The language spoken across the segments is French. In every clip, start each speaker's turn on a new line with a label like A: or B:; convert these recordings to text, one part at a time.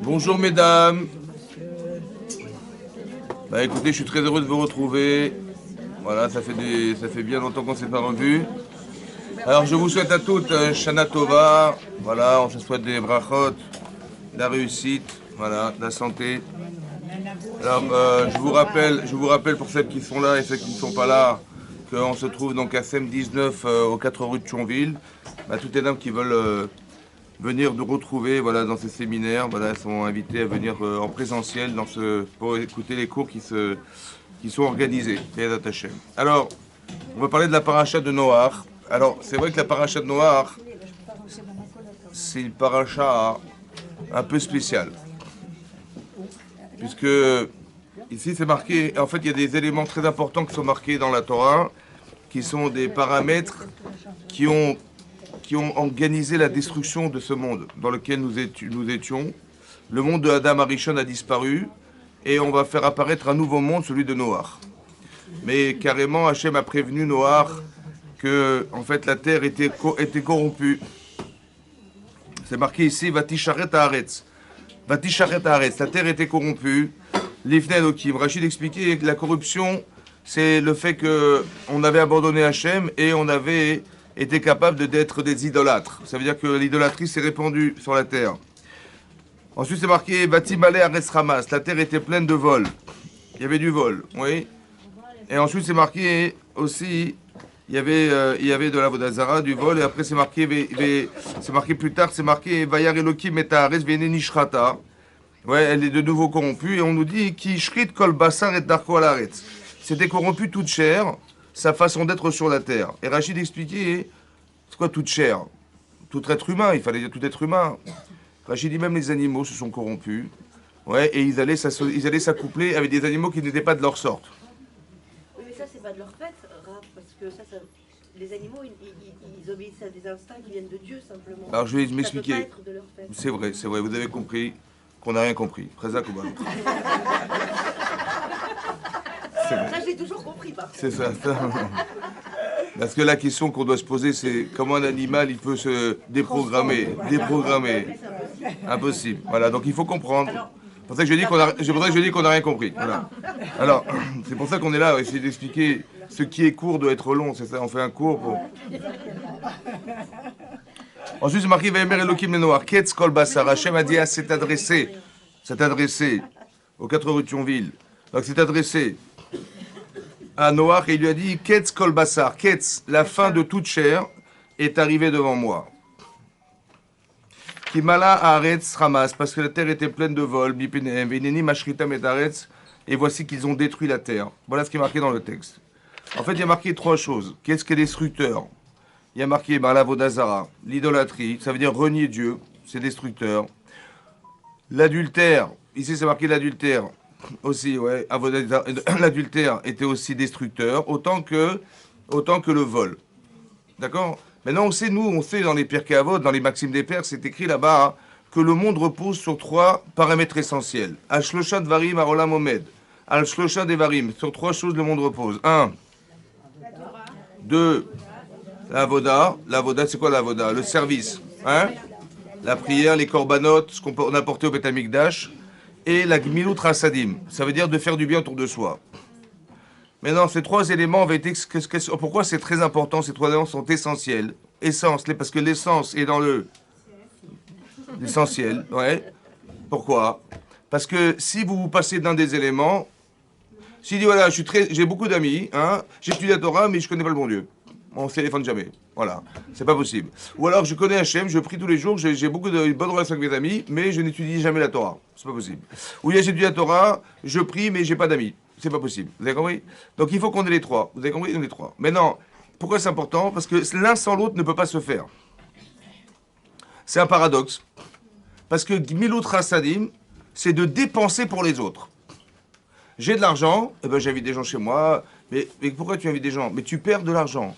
A: Bonjour mesdames. Bah écoutez, je suis très heureux de vous retrouver. Voilà, ça fait bien longtemps qu'on s'est pas revus. Alors je vous souhaite à toutes Shana Tova. Voilà, on se souhaite des brachot, de la réussite, voilà, de la santé. Alors je vous rappelle pour celles qui sont là et celles qui ne sont pas là, qu'on se trouve donc à SEM 19 aux 4 rues de Thionville. Bah, toutes les dames qui veulent venir nous retrouver voilà, dans ces séminaires, voilà, elles sont invitées à venir en présentiel pour écouter les cours qui sont organisés. Alors, on va parler de la paracha de Noach. Alors, c'est vrai que la paracha de Noach, c'est une paracha un peu spéciale. Puisque ici, c'est marqué, en fait, il y a des éléments très importants qui sont marqués dans la Torah, qui sont des paramètres qui ont organisé la destruction de ce monde dans lequel nous étions. Le monde de Adam Arishon a disparu et on va faire apparaître un nouveau monde, celui de Noach. Mais carrément, Hachem a prévenu Noach que en fait, la terre était corrompue. C'est marqué ici, Vatisharet Haaretz. Vatisharet Haaretz, la terre était corrompue. Lifnei Elokim. Rachid expliquait que la corruption, c'est le fait qu'on avait abandonné Hachem et on avait été capable d'être des idolâtres. Ça veut dire que l'idolâtrie s'est répandue sur la terre. Ensuite, c'est marqué Vatimale Ares Ramas. La terre était pleine de vols. Il y avait du vol, oui. Et ensuite, c'est marqué aussi, il y avait de la Vodazara, du vol. Et après, c'est marqué plus tard, c'est marqué Vayar Elokim et Haaretz Vene Nishrata. Ouais, elle est de nouveau corrompue. Et on nous dit Ki Shrit Kol Basar et Darko al Haaretz. C'était corrompu toute chair, sa façon d'être sur la terre. Et Rachid expliquait, c'est quoi toute chair? Tout être humain, il fallait dire tout être humain. Rachid dit même les animaux se sont corrompus. Ouais, et ils allaient s'accoupler avec des animaux qui n'étaient pas de leur sorte.
B: Oui, mais ça, c'est pas de leur fait, Raph, parce que les animaux, ils obéissent à des instincts qui viennent de Dieu, simplement.
A: Alors je vais m'expliquer.
B: Ça peut pas être de leur fait.
A: C'est vrai, vous avez compris qu'on n'a rien compris. Prézak ou pas?
B: Ça, j'ai toujours compris, par contre.
A: C'est ça. Parce que la question qu'on doit se poser, c'est comment un animal il peut se déprogrammer. Impossible. Voilà, donc il faut comprendre. C'est pour ça que je dis qu'on n'a rien compris. Voilà. Alors, c'est pour ça qu'on est là, essayer d'expliquer ce qui est court doit être long, c'est ça, on fait un cours pour... Ensuite, c'est marqué Vayemer Elokim le Noach, Ketz Kol Basar. Hachem a dit à s'est adressé aux 4 rues de Thionville. Donc c'est adressé à Noach et il lui a dit Ketz Kol Basar, Ketz, la fin de toute chair est arrivée devant moi. Kimala Haaretz Ramas, parce que la terre était pleine de vols, Bipenehem, Veineni Mashritam et Haaretz, et voici qu'ils ont détruit la terre. Voilà ce qui est marqué dans le texte. En fait, il y a marqué 3 choses. Qu'est-ce qui est destructeur? Il y a marqué la Vodazara, l'idolâtrie, ça veut dire renier Dieu, c'est destructeur. L'adultère, ici c'est marqué l'adultère aussi, ouais, l'adultère était aussi destructeur, autant que le vol. D'accord? Maintenant, on sait dans les Pirkei Avot, dans les Maximes des Pères, c'est écrit là-bas que le monde repose sur 3 paramètres essentiels. Al-Shlosha Dvarim Arolam Omed. Al-Shlosha Devarim. Sur 3 choses, le monde repose. 1. 2. La Voda, c'est quoi la Voda? Le service. Hein? La prière, les korbanot, ce qu'on apportait au Beth Amikdash. Et la Gmilut Rasadim. Ça veut dire de faire du bien autour de soi. Maintenant, ces 3 éléments pourquoi c'est très important? Ces 3 éléments sont essentiels. Parce que l'essence est dans l'essentiel. Ouais. Pourquoi? Parce que si vous passez d'un des éléments, s'il dit voilà, j'ai beaucoup d'amis, hein, j'étudie la Torah, mais je connais pas le bon Dieu. On se téléphone jamais. Voilà, c'est pas possible. Ou alors je connais Hachem, je prie tous les jours, j'ai beaucoup de bonnes relations avec mes amis, mais je n'étudie jamais la Torah. C'est pas possible. Ou il y a j'étudie la Torah, je prie, mais j'ai pas d'amis. C'est pas possible. Vous avez compris? Donc il faut qu'on ait les 3. Vous avez compris? On ait les 3. Maintenant, pourquoi c'est important? Parce que l'un sans l'autre ne peut pas se faire. C'est un paradoxe. Parce que Gmilut Rasadim, c'est de dépenser pour les autres. J'ai de l'argent, eh ben j'invite des gens chez moi. Mais pourquoi tu invites des gens? Mais tu perds de l'argent.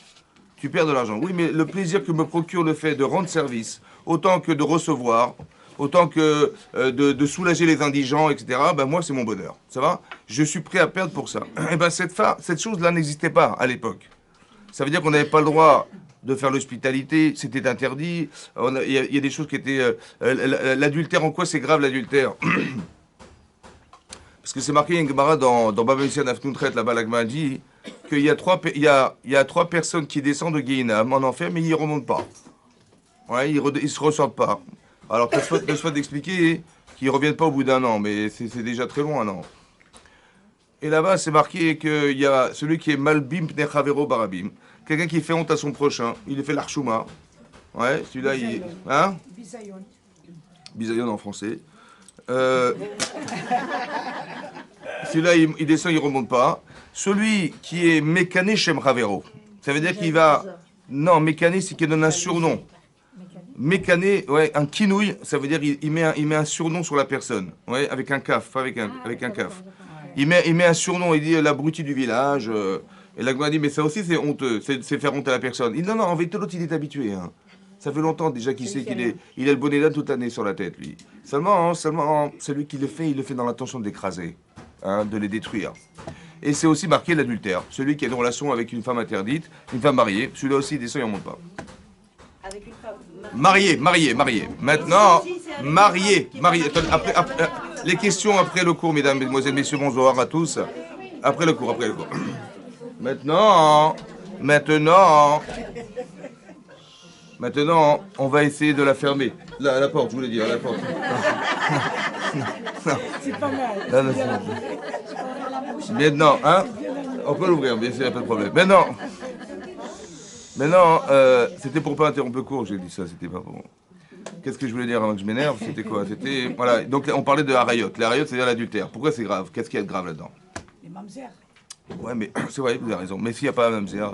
A: Tu perds de l'argent. Oui, mais le plaisir que me procure le fait de rendre service, autant que de recevoir, autant que de soulager les indigents, etc., ben moi, c'est mon bonheur. Ça va? Je suis prêt à perdre pour ça. Eh ben cette chose-là n'existait pas à l'époque. Ça veut dire qu'on n'avait pas le droit de faire l'hospitalité, c'était interdit. Il y a des choses qui étaient... l'adultère, en quoi c'est grave l'adultère? Parce que c'est marqué, il y a une Gemara dans Baba Yossi Nafnuntret, là-bas, la Gemara dit qu'il y a trois personnes qui descendent de Guéhinam en enfer, mais ils ne remontent pas. Ouais, ils ne se ressortent pas. Alors, que soit d'expliquer qu'ils ne reviennent pas au bout d'un an, mais c'est déjà très loin, non? Et là-bas, c'est marqué qu'il y a celui qui est Malbim Pnechavero Barabim, quelqu'un qui fait honte à son prochain, il fait l'Archouma. Ouais, celui-là, il... Hein?
C: Bisayon.
A: Bisayon en français. Celui-là, il descend, il ne remonte pas. Celui qui est Mécané Shem Ravero, ça veut dire qu'il va... Non, Mécané, c'est qu'il donne un surnom. Mécané, ouais, un kinouille, ça veut dire qu'il met un surnom sur la personne. Ouais, avec un kaf, pas avec un kaf. Il met un surnom, il dit l'abruti du village. Et la Gemara dit, mais ça aussi c'est honteux, c'est faire honte à la personne. Il dit, non, en vérité, l'autre, il est habitué. Hein. Ça fait longtemps déjà qu'il sait il a le bonnet là toute l'année sur la tête, lui. Seulement, celui qui le fait, il le fait dans l'intention de l'écraser, hein, de les détruire. Et c'est aussi marqué l'adultère. Celui qui a une relation avec une femme interdite, une femme mariée, celui-là aussi, il descend, il ne remonte pas.
B: Avec une femme
A: Marié. Maintenant, marié. Après, les questions après le cours, mesdames, mesdemoiselles, messieurs, bonjour à tous. Après le cours. Maintenant, on va essayer de la fermer. La porte, je voulais dire, la porte.
C: C'est pas mal.
A: Maintenant, hein, on peut l'ouvrir, bien sûr, il n'y a pas de problème. Maintenant, c'était pour pas interrompre le cours, j'ai dit ça, c'était pas bon. Qu'est-ce que je voulais dire avant que je m'énerve? C'était quoi? C'était, voilà, donc on parlait de harayot. Les harayot, c'est-à-dire l'adultère. Pourquoi c'est grave? Qu'est-ce qu'il y a de grave là-dedans?
C: Les mamzères.
A: Ouais, mais c'est vrai, vous avez raison. Mais s'il n'y a pas un mamzer,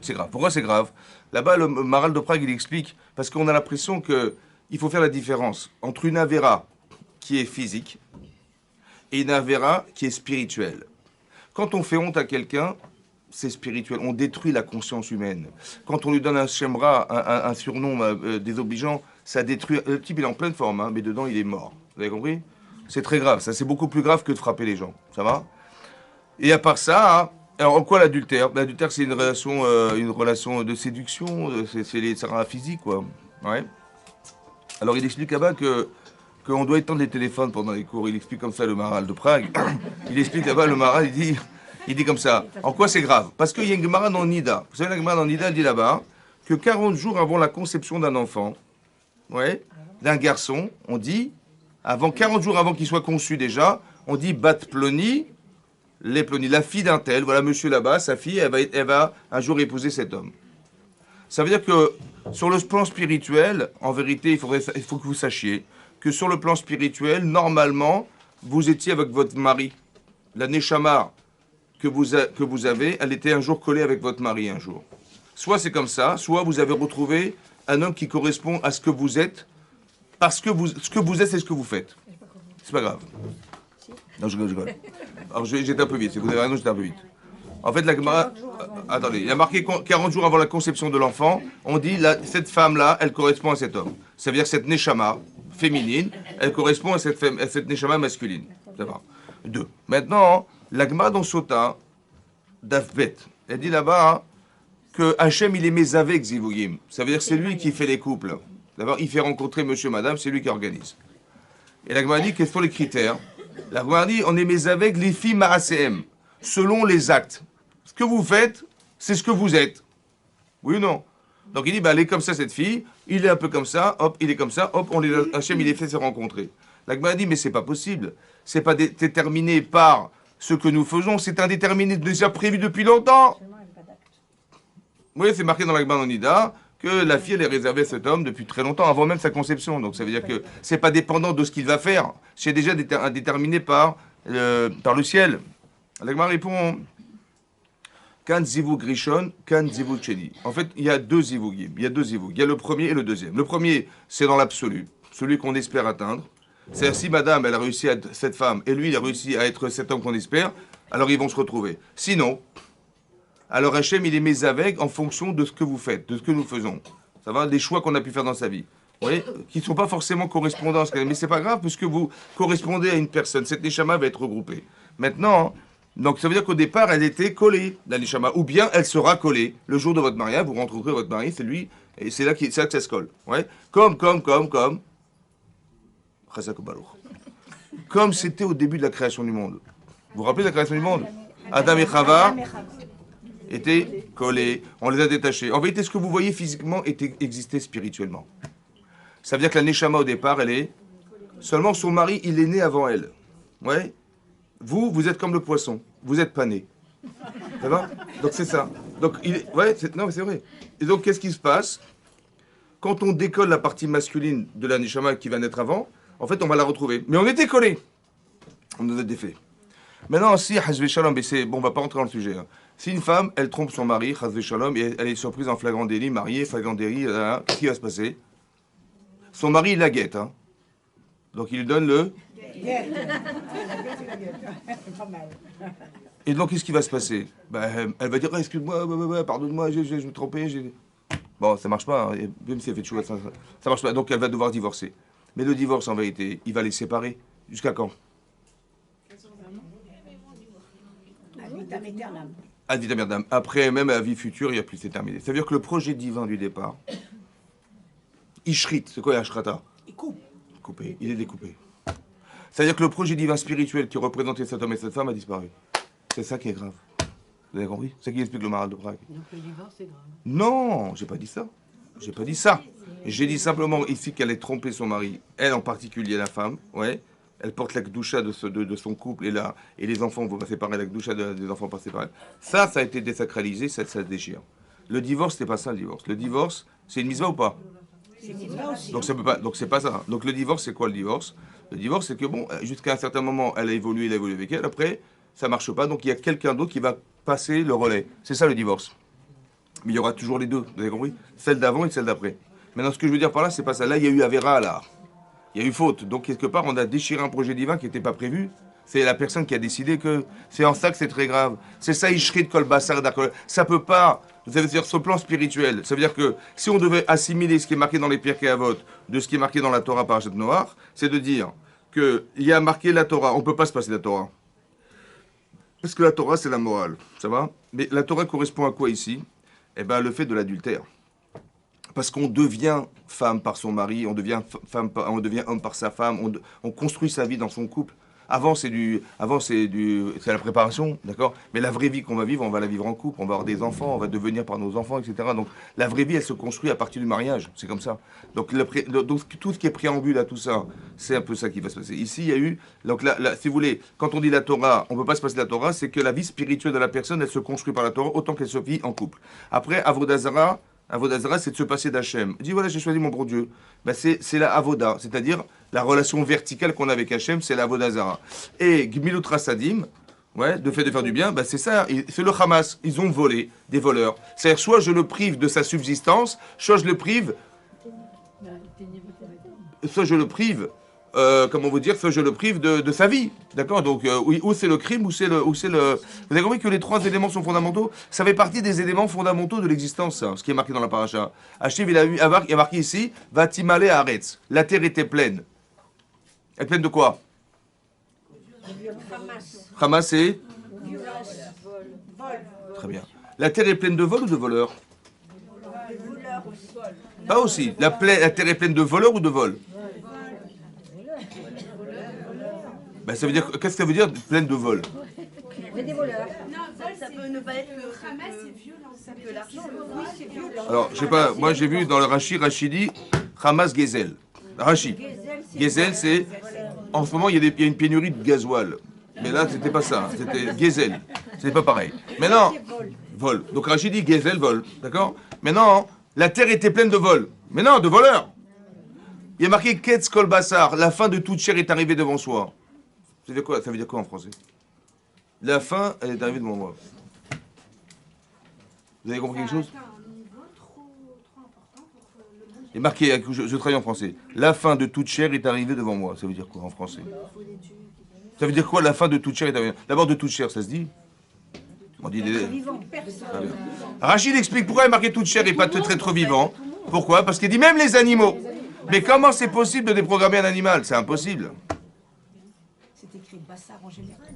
A: c'est grave. Pourquoi c'est grave? Là-bas, le Maral de Prague, il explique, parce qu'on a l'impression qu'il faut faire la différence entre une avéra qui est physique et une avéra qui est spirituelle. Quand on fait honte à quelqu'un, c'est spirituel. On détruit la conscience humaine. Quand on lui donne un shemra, un surnom désobligeant, ça détruit... Le type, il est en pleine forme, hein, mais dedans, il est mort. Vous avez compris? C'est très grave. Ça, c'est beaucoup plus grave que de frapper les gens. Ça va? Et à part ça, hein, alors en quoi l'adultère? L'adultère, c'est une relation de séduction, c'est les sarats physiques, quoi. Ouais. Alors il explique là-bas qu'on doit étendre les téléphones pendant les cours. Il explique comme ça le Maral de Prague. Il explique là-bas, le Maral, il dit comme ça. En quoi c'est grave? Parce qu'il y a une Gemara dans Nida. Vous savez, la Gemara dans Nida, elle dit là-bas que 40 jours avant la conception d'un enfant, ouais, d'un garçon, on dit, 40 jours avant qu'il soit conçu déjà, on dit Bat Ploni, les Ploni, la fille d'un tel, voilà monsieur là-bas, sa fille, elle va un jour épouser cet homme. Ça veut dire que sur le plan spirituel, en vérité, il faut que vous sachiez que sur le plan spirituel, normalement, vous étiez avec votre mari. La Neshama que vous avez, elle était un jour collée avec votre mari un jour. Soit c'est comme ça, soit vous avez retrouvé un homme qui correspond à ce que vous êtes, parce que ce que vous êtes, c'est ce que vous faites. C'est pas grave. Non, je rigole. Alors j'étais un peu vite, si vous avez raison, j'étais un peu vite. En fait, la Gemara... Attendez, il y a marqué 40 jours avant la conception de l'enfant, on dit, cette femme-là, elle correspond à cet homme. Ça veut dire que cette Neshama féminine, elle correspond à cette Neshama masculine. Ça va. 2. Maintenant, la Gemara dans Sota, d'Afbet, elle dit là-bas que Hachem, il est mezavek zivugim. Ça veut dire que c'est lui qui fait les couples. D'abord, il fait rencontrer monsieur, madame, c'est lui qui organise. Et la Gemara dit, quels sont les critères? La Gemara dit, on est mezavek les filles ma'asem, selon les actes. Ce que vous faites, c'est ce que vous êtes. Oui ou non? Donc il dit, bah, elle est comme ça, cette fille, il est un peu comme ça, hop, il est comme ça, hop, Hachem, il les fait se rencontrer. La Gemara dit, mais c'est pas possible. C'est pas déterminé par ce que nous faisons, c'est indéterminé, déjà prévu depuis longtemps. Oui, c'est marqué dans la Gemara Nida que la fille, elle est réservée à cet homme depuis très longtemps, avant même sa conception. Donc ça veut dire que c'est pas dépendant de ce qu'il va faire. C'est déjà déterminé par le ciel. La Gemara répond, Kan zivug rishon, kan zivug sheni. En fait, il y a deux zivugim. Il y a deux zivugs. Il y a le premier et le deuxième. Le premier, c'est dans l'absolu, celui qu'on espère atteindre. C'est-à-dire, si madame, elle a réussi à être cette femme, et lui, il a réussi à être cet homme qu'on espère, alors ils vont se retrouver. Sinon, alors Hachem, il est mezavek en fonction de ce que vous faites, de ce que nous faisons. Ça va, des choix qu'on a pu faire dans sa vie. Vous voyez, qui ne sont pas forcément correspondants. Mais c'est pas grave, puisque vous correspondez à une personne. Cette neshama va être regroupée. Maintenant, Donc ça veut dire qu'au départ, elle était collée, la neshama, ou bien elle sera collée. Le jour de votre mariage, vous rencontrez votre mari, c'est lui, et c'est là que ça se colle. Ouais. Comme. Comme c'était au début de la création du monde. Vous vous rappelez de la création du monde? Adam et Chava étaient collés, on les a détachés. En vérité, ce que vous voyez physiquement existait spirituellement. Ça veut dire que la neshama au départ, elle est... Seulement son mari, il est né avant elle. Ouais. Vous êtes comme le poisson. Vous êtes pas né. Ça va? Donc c'est ça. Donc, non, mais c'est vrai. Et donc, qu'est-ce qui se passe? Quand on décolle la partie masculine de la neshama qui va naître avant, en fait, on va la retrouver. Mais on était collés. On nous a défait. Maintenant, si, Hazvé Shalom, bon, on va pas rentrer dans le sujet. Hein. Si une femme, elle trompe son mari, Hazvé Shalom, et elle est surprise en flagrant délit, mariée, flagrant délit, qu'est-ce qui va se passer? Son mari, il la guette. Hein. Donc, il lui donne le... Et donc, qu'est-ce qui va se passer? Elle va dire, oh, excuse-moi, pardonne-moi, je me trompais. Bon, ça marche pas, hein. Même si elle fait de choses, ça marche pas. Donc, elle va devoir divorcer. Mais le divorce, en vérité, il va les séparer. Jusqu'à quand? Ad vitam aeternam. Après, même à la vie future, il n'y a plus, c'est terminé. Ça veut dire que le projet divin du départ, Ishrit, c'est quoi Ashrata?
C: Il coupe.
A: Coupé, il est découpé. C'est-à-dire que le projet divin spirituel qui représentait cet homme et cette femme a disparu. C'est ça qui est grave. Vous avez compris? C'est ça qui explique le Maharal de Prague.
B: Donc le divorce, c'est grave.
A: Non, j'ai pas dit ça. J'ai pas dit ça. J'ai dit simplement ici qu'elle ait trompé son mari, elle en particulier la femme, ouais. Elle porte la gdoucha de son couple et les enfants vont passer par elle, la gdoucha des enfants passer par elle. Ça a été désacralisé, ça se déchire. Le divorce, c'est pas ça le divorce. Le divorce, c'est une mitzvah ou pas?
C: C'est une mitzvah aussi.
A: Donc ça peut pas, donc c'est pas ça. Donc le divorce, c'est quoi le divorce? Le divorce, c'est que bon, jusqu'à un certain moment, elle a évolué, il a évolué avec elle. Après, ça marche pas, donc il y a quelqu'un d'autre qui va passer le relais. C'est ça le divorce. Mais il y aura toujours les deux, vous avez compris? Celle d'avant et celle d'après. Maintenant, ce que je veux dire par là, c'est pas ça. Là, il y a eu Avera, là. Il y a eu faute. Donc, quelque part, on a déchiré un projet divin qui n'était pas prévu. C'est la personne qui a décidé que c'est en ça que c'est très grave. C'est ça, Ishrit Kol Basar Dakol. Ça peut pas, ça veut dire sur le plan spirituel. Ça veut dire que si on devait assimiler ce qui est marqué dans les Pirkei Avot de ce qui est marqué dans la Torah Parashat Noach, c'est de dire qu'il y a marqué la Torah. On ne peut pas se passer de la Torah. Parce que la Torah, c'est la morale. Ça va? Mais la Torah correspond à quoi ici? Eh bien, le fait de l'adultère. Parce qu'on devient femme par son mari, on devient homme par sa femme, on construit sa vie dans son couple. Avant c'est la préparation, d'accord? Mais la vraie vie qu'on va vivre, on va la vivre en couple, on va avoir des enfants, on va devenir par nos enfants, etc. Donc la vraie vie, elle se construit à partir du mariage, c'est comme ça. Donc, tout ce qui est préambule à tout ça, c'est un peu ça qui va se passer. Ici, il y a eu, donc là, si vous voulez, quand on dit la Torah, on ne peut pas se passer de la Torah, c'est que la vie spirituelle de la personne, elle se construit par la Torah autant qu'elle se vit en couple. Après, Avodazara, c'est de se passer d'Hachem. Il dit voilà, j'ai choisi mon bon Dieu. Ben, c'est la Avoda, c'est-à-dire la relation verticale qu'on a avec Hachem, c'est la Avodazara. Et Gmilut Rasadim, ouais, de fait de faire du bien, ben c'est ça, c'est le Hamas. Ils ont volé, des voleurs. C'est-à-dire, soit je le prive de sa subsistance, soit je le prive, comment vous dire, soit je le prive de sa vie. D'accord? Donc, ou c'est le crime, ou c'est le. Vous avez compris que les trois éléments sont fondamentaux? Ça fait partie des éléments fondamentaux de l'existence, ça, ce qui est marqué dans la paracha. Hachem, il a marqué ici, Vatimale Haaretz. La terre était pleine. Elle est pleine de quoi? Hamas et très bien. La terre est pleine de vols ou de voleurs? Pas aussi. La terre est pleine de voleurs ou de vols? Ben, ça veut dire, qu'est-ce que ça veut dire pleine de vols?
B: Il y a des voleurs. Ça peut ne pas être que l'argent. Oui, c'est violent.
A: Alors, je sais pas, moi j'ai vu dans le Rashi dit Hamas Gezel. Rashi. Gezel, c'est. En ce moment, il y a une pénurie de gasoil. Mais là, c'était pas ça. C'était Gezel. C'est pas pareil. Maintenant, vol. Donc Rashi dit Gezel, vol. D'accord? Maintenant, la terre était pleine de vols. Mais non, de voleurs. Il y a marqué Ketz Kol Basar. La fin de toute chair est arrivée devant soi. Ça veut dire quoi en français? La fin, elle est arrivée devant moi. Vous avez compris quelque chose? Il est marqué, je travaille en français. La fin de toute chair est arrivée devant moi. Ça veut dire quoi en français? Ça veut dire quoi la fin de toute chair est arrivée? D'abord de toute chair, ça se dit? On dit Rachid explique pourquoi il est marqué toute chair et pas être vivant. Pourquoi? Parce qu'il dit même les animaux. Mais comment c'est possible de déprogrammer un animal? C'est impossible.
C: C'est écrit Bassar en général.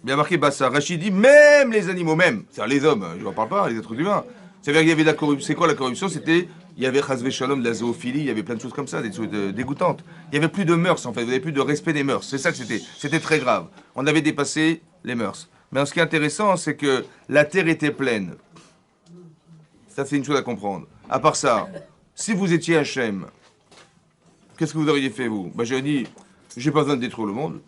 A: Bien marqué Bassa. Rachid dit même les animaux, même. C'est-à-dire les hommes, je n'en parle pas, les êtres humains. C'est-à-dire qu'il y avait de la corruption. C'est quoi la corruption? C'était, il y avait Chazvé Shalom, de la zoophilie, il y avait plein de choses comme ça, des choses dégoûtantes. Il n'y avait plus de mœurs en fait, il n'y avait plus de respect des mœurs. C'est ça que c'était. C'était très grave. On avait dépassé les mœurs. Mais ce qui est intéressant, c'est que la terre était pleine. Ça, c'est une chose à comprendre. À part ça, si vous étiez Hachem, qu'est-ce que vous auriez fait, vous? J'ai dit, j'ai pas besoin de détruire le monde.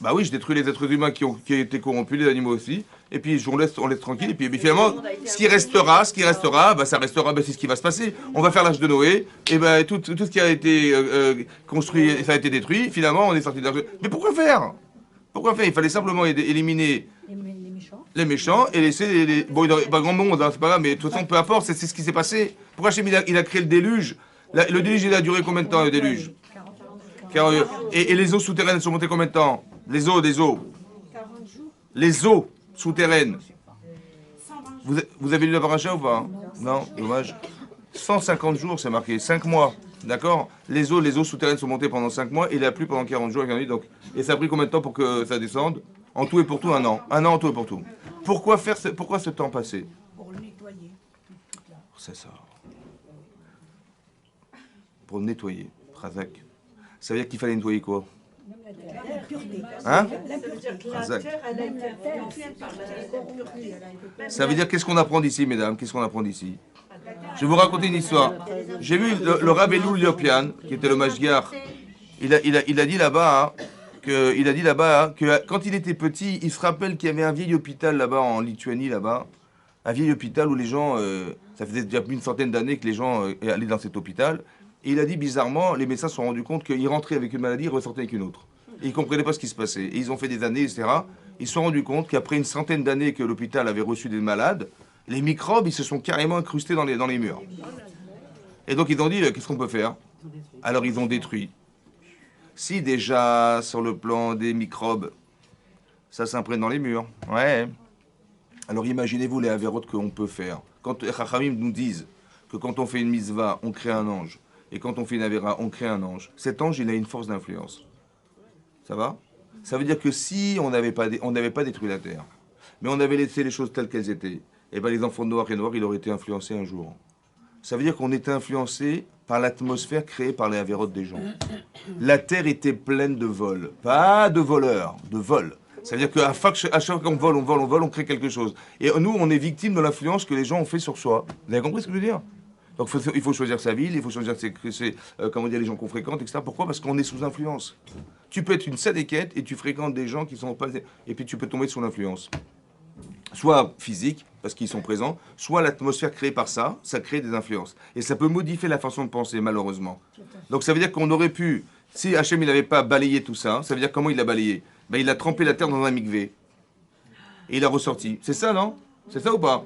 A: Bah oui, je détruis les êtres humains qui ont été corrompus, les animaux aussi. Et puis on laisse tranquille. Et puis mais finalement, ce qui restera, ça restera. C'est ce qui va se passer. On va faire l'âge de Noé. Et tout ce qui a été construit, ça a été détruit. Finalement, on est sorti de l'âge. Mais pourquoi faire? Pourquoi faire? Il fallait simplement éliminer les méchants et laisser les... Bon, il n'y aurait pas grand monde, hein, c'est pas grave. Mais de toute façon, peu importe. C'est ce qui s'est passé. Pourquoi Hachem il a créé le déluge? Le déluge, il a duré combien de temps, le déluge? Et les eaux souterraines sont montées combien de temps? Les eaux. Les eaux souterraines. Vous avez lu la paracha ou pas? Non, dommage. 150 jours, c'est marqué. 5 mois. D'accord? Les eaux souterraines sont montées pendant 5 mois et il a plu pendant 40 jours. Et ça a pris combien de temps pour que ça descende? En tout et pour tout, 1 an. 1 an en tout et pour tout. Pourquoi ce temps passé?
C: Pour le nettoyer.
A: C'est ça. Pour le nettoyer. Razak. Ça veut dire qu'il fallait nettoyer quoi? Hein? Razak. Ça veut dire qu'est-ce qu'on apprend d'ici, mesdames? Qu'est-ce qu'on apprend d'ici? Je vais vous raconter une histoire. J'ai vu le Rav Elul Liopian, qui était le Mashgiach. Il a dit là-bas que quand il était petit, il se rappelle qu'il y avait un vieil hôpital là-bas en Lituanie, là-bas. Un vieil hôpital où les gens, ça faisait déjà plus d'une centaine d'années que les gens allaient dans cet hôpital. Et il a dit bizarrement, les médecins se sont rendus compte qu'ils rentraient avec une maladie, ils ressortaient avec une autre. Et ils ne comprenaient pas ce qui se passait. Et ils ont fait des années, etc. Ils se sont rendus compte qu'après une centaine d'années que l'hôpital avait reçu des malades, les microbes, ils se sont carrément incrustés dans les murs. Et donc ils ont dit, qu'est-ce qu'on peut faire? Alors ils ont détruit. Si déjà, sur le plan des microbes, ça s'imprègne dans les murs. Ouais. Alors imaginez-vous les avérotes qu'on peut faire. Quand les Chachamim nous disent que quand on fait une mitzvah, on crée un ange. Et quand on fait une avéra, on crée un ange. Cet ange, il a une force d'influence. Ça va? Ça veut dire que si on n'avait pas détruit la terre, mais on avait laissé les choses telles qu'elles étaient, et les enfants de Noir et Noir, ils auraient été influencés un jour. Ça veut dire qu'on était influencé par l'atmosphère créée par les avérotes des gens. La terre était pleine de vols. Pas de voleurs, de vols. Ça veut dire qu'à chaque fois qu'on vole, on crée quelque chose. Et nous, on est victime de l'influence que les gens ont fait sur soi. Vous avez compris ce que je veux dire? Donc il faut choisir sa ville, il faut choisir les gens qu'on fréquente, etc. Pourquoi? Parce qu'on est sous influence. Tu peux être une sadéquette et tu fréquentes des gens qui sont pas... Et puis tu peux tomber sous l'influence. Soit physique, parce qu'ils sont présents, soit l'atmosphère créée par ça, ça crée des influences. Et ça peut modifier la façon de penser, malheureusement. Donc ça veut dire qu'on aurait pu... Si Hachem il n'avait pas balayé tout ça, ça veut dire comment il l'a balayé? Il a trempé la terre dans un mikvé. Et il a ressorti. C'est ça, non? C'est ça ou pas?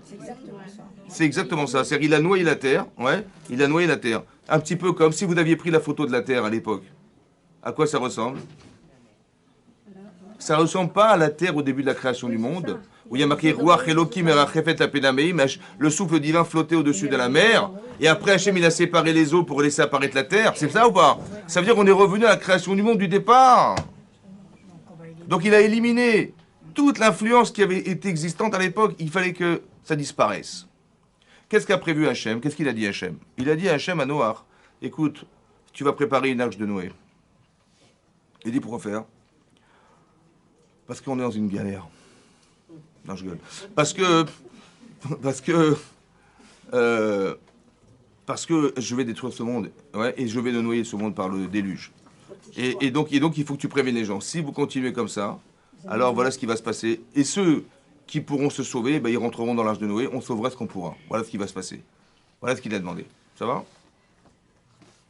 A: C'est exactement ça. C'est-à-dire qu'il a noyé la terre, ouais, il a noyé la terre. Un petit peu comme si vous aviez pris la photo de la terre à l'époque. À quoi ça ressemble? Ça ne ressemble pas à la terre au début de la création du monde, où il y a marqué Ruach Elokim erachefet apenameim, le souffle divin flottait au-dessus de la mer, et après Hachem il a séparé les eaux pour laisser apparaître la terre. C'est ça ou pas? Ça veut dire qu'on est revenu à la création du monde du départ. Donc il a éliminé toute l'influence qui avait été existante à l'époque. Il fallait que ça disparaisse. Qu'est-ce qu'a prévu Hachem? Qu'est-ce qu'il a dit Hachem? Il a dit à Hachem à Noach, écoute, tu vas préparer une arche de Noé. Il dit pourquoi faire? Parce qu'on est dans une galère. Non, je gueule. Parce que je vais détruire ce monde, ouais, et je vais le noyer ce monde par le déluge. Et donc il faut que tu préviennes les gens. Si vous continuez comme ça, alors voilà ce qui va se passer. Et ceux qui pourront se sauver, ils rentreront dans l'arche de Noé, on sauvera ce qu'on pourra. Voilà ce qui va se passer. Voilà ce qu'il a demandé. Ça va?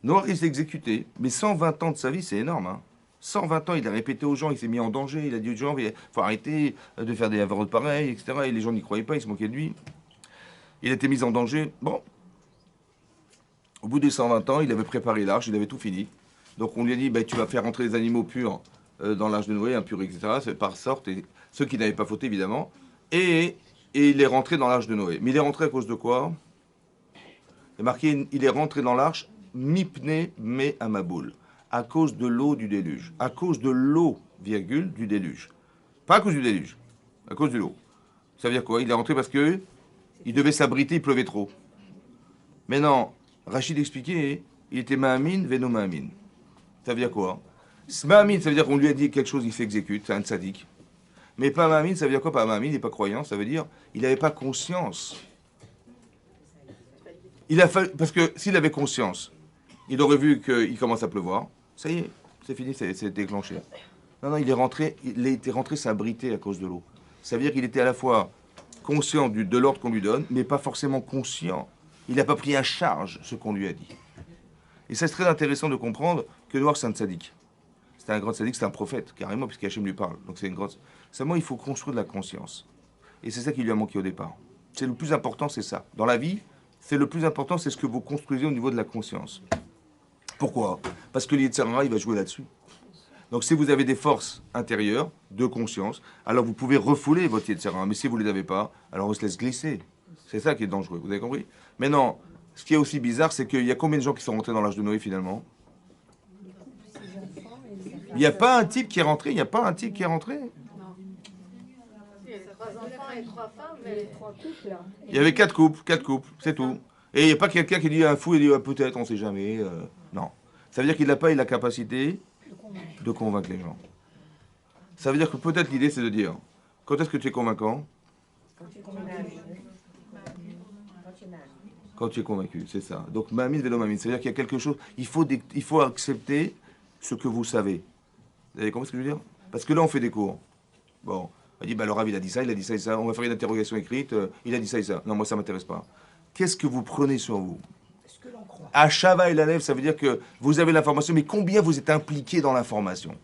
A: Noach, il s'est exécuté, mais 120 ans de sa vie, c'est énorme. Hein. 120 ans, il a répété aux gens, il s'est mis en danger, il a dit aux gens, il faut arrêter de faire des avérotes pareilles, etc. Et les gens n'y croyaient pas, ils se moquaient de lui. Il a été mis en danger. Bon. Au bout des 120 ans, il avait préparé l'arche, il avait tout fini. Donc on lui a dit, tu vas faire rentrer les animaux purs dans l'arche de Noé, impurs, etc. C'est par sorte, et ceux qui n'avaient pas fauté, évidemment. Et il est rentré dans l'arche de Noé. Mais il est rentré à cause de quoi? Il est marqué, il est rentré dans l'arche, mipne me amaboul. à cause de l'eau du déluge. À cause de l'eau, virgule, du déluge. Pas à cause du déluge, à cause de l'eau. Ça veut dire quoi? Il est rentré parce que il devait s'abriter, il pleuvait trop. Mais non, Rachid expliquait, il était Ma'amin, Veno Ma'amin. Ça veut dire quoi? Ma'amin, ça veut dire qu'on lui a dit quelque chose, il s'exécute, c'est un tzaddik. Mais pas Ma'amin, ça veut dire quoi? Pas Ma'amin, il n'est pas croyant, ça veut dire il n'avait pas conscience. Il a fallu, parce que s'il avait conscience, il aurait vu qu'il commence à pleuvoir. Ça y est, c'est fini, c'est déclenché. Non, non, il était rentré s'abriter à cause de l'eau. Ça veut dire qu'il était à la fois conscient de l'ordre qu'on lui donne, mais pas forcément conscient. Il n'a pas pris à charge ce qu'on lui a dit. Et ça, c'est très intéressant de comprendre que Noach, c'est un tzaddik. C'est un grand tzaddik, c'est un prophète, carrément, puisque Hachem lui parle. Donc c'est une grande... Seulement, il faut construire de la conscience. Et c'est ça qui lui a manqué au départ. C'est le plus important, c'est ça. Dans la vie, c'est le plus important, c'est ce que vous construisez au niveau de la conscience. Pourquoi? Parce que l'Yetzirah, il va jouer là-dessus. Donc si vous avez des forces intérieures, de conscience, alors vous pouvez refouler votre Yetzirah. Mais si vous ne les avez pas, alors on se laisse glisser. C'est ça qui est dangereux, vous avez compris? Maintenant, ce qui est aussi bizarre, c'est qu'il y a combien de gens qui sont rentrés dans l'âge de Noé finalement? Il n'y a pas un type qui est rentré, il n'y a pas un type qui est rentré. Il y avait 4 couples, c'est tout. Et il n'y a pas quelqu'un qui dit un fou et dit peut-être, on ne sait jamais. Non. Ça veut dire qu'il n'a pas eu la capacité de convaincre les gens. Ça veut dire que peut-être l'idée c'est de dire, quand est-ce que tu es convaincant? Quand tu es convaincu, c'est ça. Donc mamine, vélo mamine, ça veut dire qu'il y a quelque chose, il faut accepter ce que vous savez. Vous avez compris ce que je veux dire? Parce que là on fait des cours. Bon, on dit, bah, le Rav il a dit ça, il a dit ça et ça, on va faire une interrogation écrite, il a dit ça et ça. Non, moi ça ne m'intéresse pas. Qu'est-ce que vous prenez sur vous? À Shava et la lèvre, ça veut dire que vous avez l'information, mais combien vous êtes impliqué dans l'information?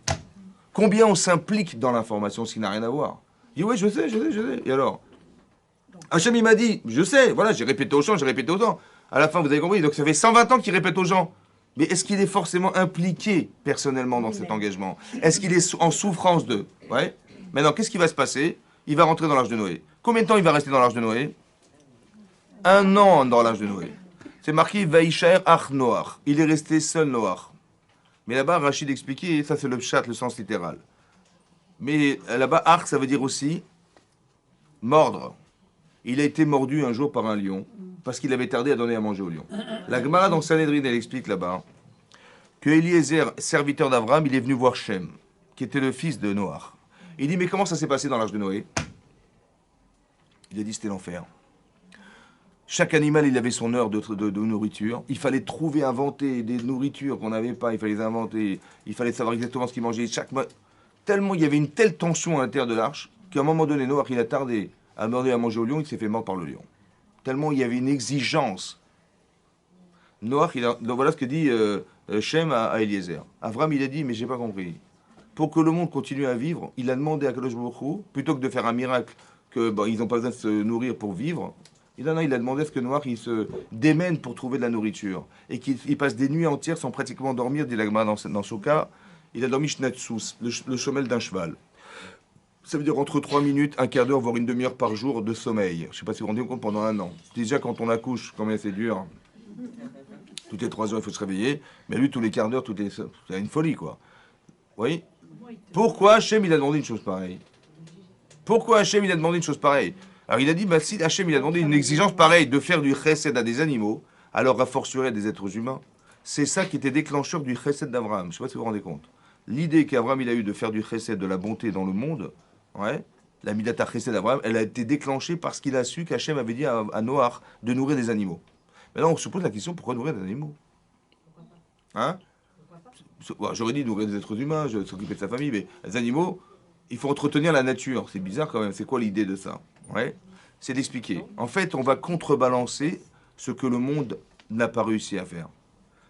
A: Combien on s'implique dans l'information, ce qui n'a rien à voir? Il dit, oui, je sais. Et alors? Hachem, il m'a dit, je sais, voilà, j'ai répété aux gens, j'ai répété aux gens. À la fin, vous avez compris, donc ça fait 120 ans qu'il répète aux gens. Mais est-ce qu'il est forcément impliqué personnellement dans cet engagement? Est-ce qu'il est en souffrance d'eux? Ouais. Maintenant, qu'est-ce qui va se passer? Il va rentrer dans l'âge de Noé. Combien de temps il va rester dans l'âge de Noé? 1 an dans l'âge de Noé. C'est marqué Vaïchaer Ach Noach. Il est resté seul Noach. Mais là-bas, Rachid expliquait, ça c'est le pshat, le sens littéral. Mais là-bas, Ach, ça veut dire aussi mordre. Il a été mordu un jour par un lion parce qu'il avait tardé à donner à manger au lion. La Gemara dans Sanhedrin, elle explique là-bas que Eliezer, serviteur d'Abraham, il est venu voir Shem, qui était le fils de Noach. Il dit, mais comment ça s'est passé dans l'âge de Noé? Il a dit, c'était l'enfer. Chaque animal, il avait son heure de nourriture. Il fallait trouver, inventer des nourritures qu'on n'avait pas. Il fallait les inventer. Il fallait savoir exactement ce qu'ils mangeaient. Tellement il y avait une telle tension à l'intérieur de l'arche qu'à un moment donné, Noach, il a tardé à donner à manger au lion. Il s'est fait mordre par le lion. Tellement il y avait une exigence. Noach, donc voilà ce que dit Shem à Eliezer. Avram, il a dit, mais j'ai pas compris. Pour que le monde continue à vivre, il a demandé à Kadosh Baruch Hu, plutôt que de faire un miracle, que ils n'ont pas besoin de se nourrir pour vivre, il a demandé à ce que Noach il se démène pour trouver de la nourriture. Et qu'il passe des nuits entières sans pratiquement dormir, dit l'Agma dans ce cas. Il a dormi Shnatsus, le chomel d'un cheval. Ça veut dire entre 3 minutes, un quart d'heure, voire une demi-heure par jour de sommeil. Je ne sais pas si vous vous rendez compte pendant 1 an. Déjà, quand on accouche, combien c'est dur. Toutes les 3 heures, il faut se réveiller. Mais lui, tous les quarts d'heure, c'est une folie, quoi. Vous voyez? Pourquoi Hachem, il a demandé une chose pareille? Pourquoi Hachem, il a demandé une chose pareille? Alors il a dit, bah, si Hachem, il a demandé une exigence pareille de faire du chesed à des animaux, alors a fortiori à des êtres humains. C'est ça qui était déclencheur du chesed d'Abraham. Je ne sais pas si vous vous rendez compte. L'idée qu'Abraham, il a eu de faire du chesed, de la bonté dans le monde, ouais, la midata chesed d'Abraham, elle a été déclenchée parce qu'il a su qu'Hachem avait dit à Noach de nourrir des animaux. Maintenant, on se pose la question, pourquoi nourrir des animaux? Hein? J'aurais dit nourrir des êtres humains, s'occuper de sa famille, mais les animaux, il faut entretenir la nature. C'est bizarre quand même. C'est quoi l'idée de ça? Ouais, c'est d'expliquer. En fait, on va contrebalancer ce que le monde n'a pas réussi à faire.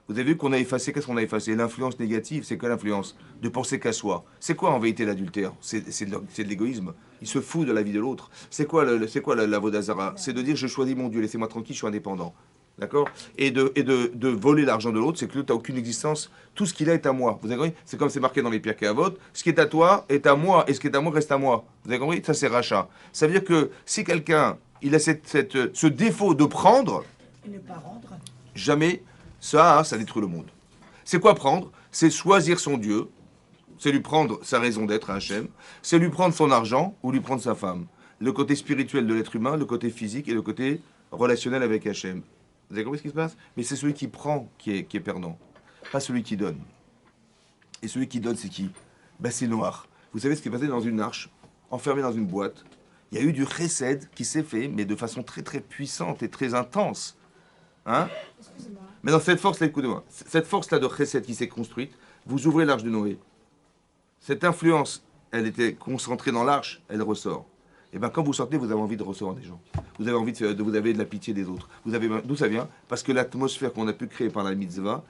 A: Vous avez vu qu'on a effacé, qu'est-ce qu'on a effacé? L'influence négative, c'est quoi l'influence? De penser qu'à soi. C'est quoi en vérité l'adultère? C'est de l'égoïsme. Il se fout de la vie de l'autre. C'est quoi la Vodazara? C'est de dire je choisis mon Dieu, laissez-moi tranquille, je suis indépendant. D'accord? Et de voler l'argent de l'autre, c'est que l'autre n'a aucune existence. Tout ce qu'il a est à moi. Vous avez compris? C'est comme c'est marqué dans les Pirkei Avot. Ce qui est à toi est à moi, et ce qui est à moi reste à moi. Vous avez compris? Ça, c'est rachat. Ça veut dire que si quelqu'un il a ce défaut de prendre,
C: Et ne pas rendre.
A: jamais, ça détruit le monde. C'est quoi prendre? c'est choisir son Dieu, c'est lui prendre sa raison d'être à Hachem, c'est lui prendre son argent ou lui prendre sa femme. Le côté spirituel de l'être humain, le côté physique et le côté relationnel avec Hachem. Vous avez compris ce qui se passe? Mais c'est celui qui prend qui est perdant, pas celui qui donne. Et celui qui donne, c'est qui? Ben, c'est Noir. Vous savez ce qui est passé dans une arche, enfermé dans une boîte. Il y a eu du chesed qui s'est fait, mais de façon très très puissante et très intense. Hein? Mais dans cette force-là, écoutez-moi, cette force-là de chesed qui s'est construite, vous ouvrez l'arche de Noé. Cette influence, elle était concentrée dans l'arche, elle ressort. Et bien quand vous sortez, vous avez envie de recevoir des gens. Vous avez envie vous avez de la pitié des autres. D'où ça vient? Parce que l'atmosphère qu'on a pu créer par la mitzvah,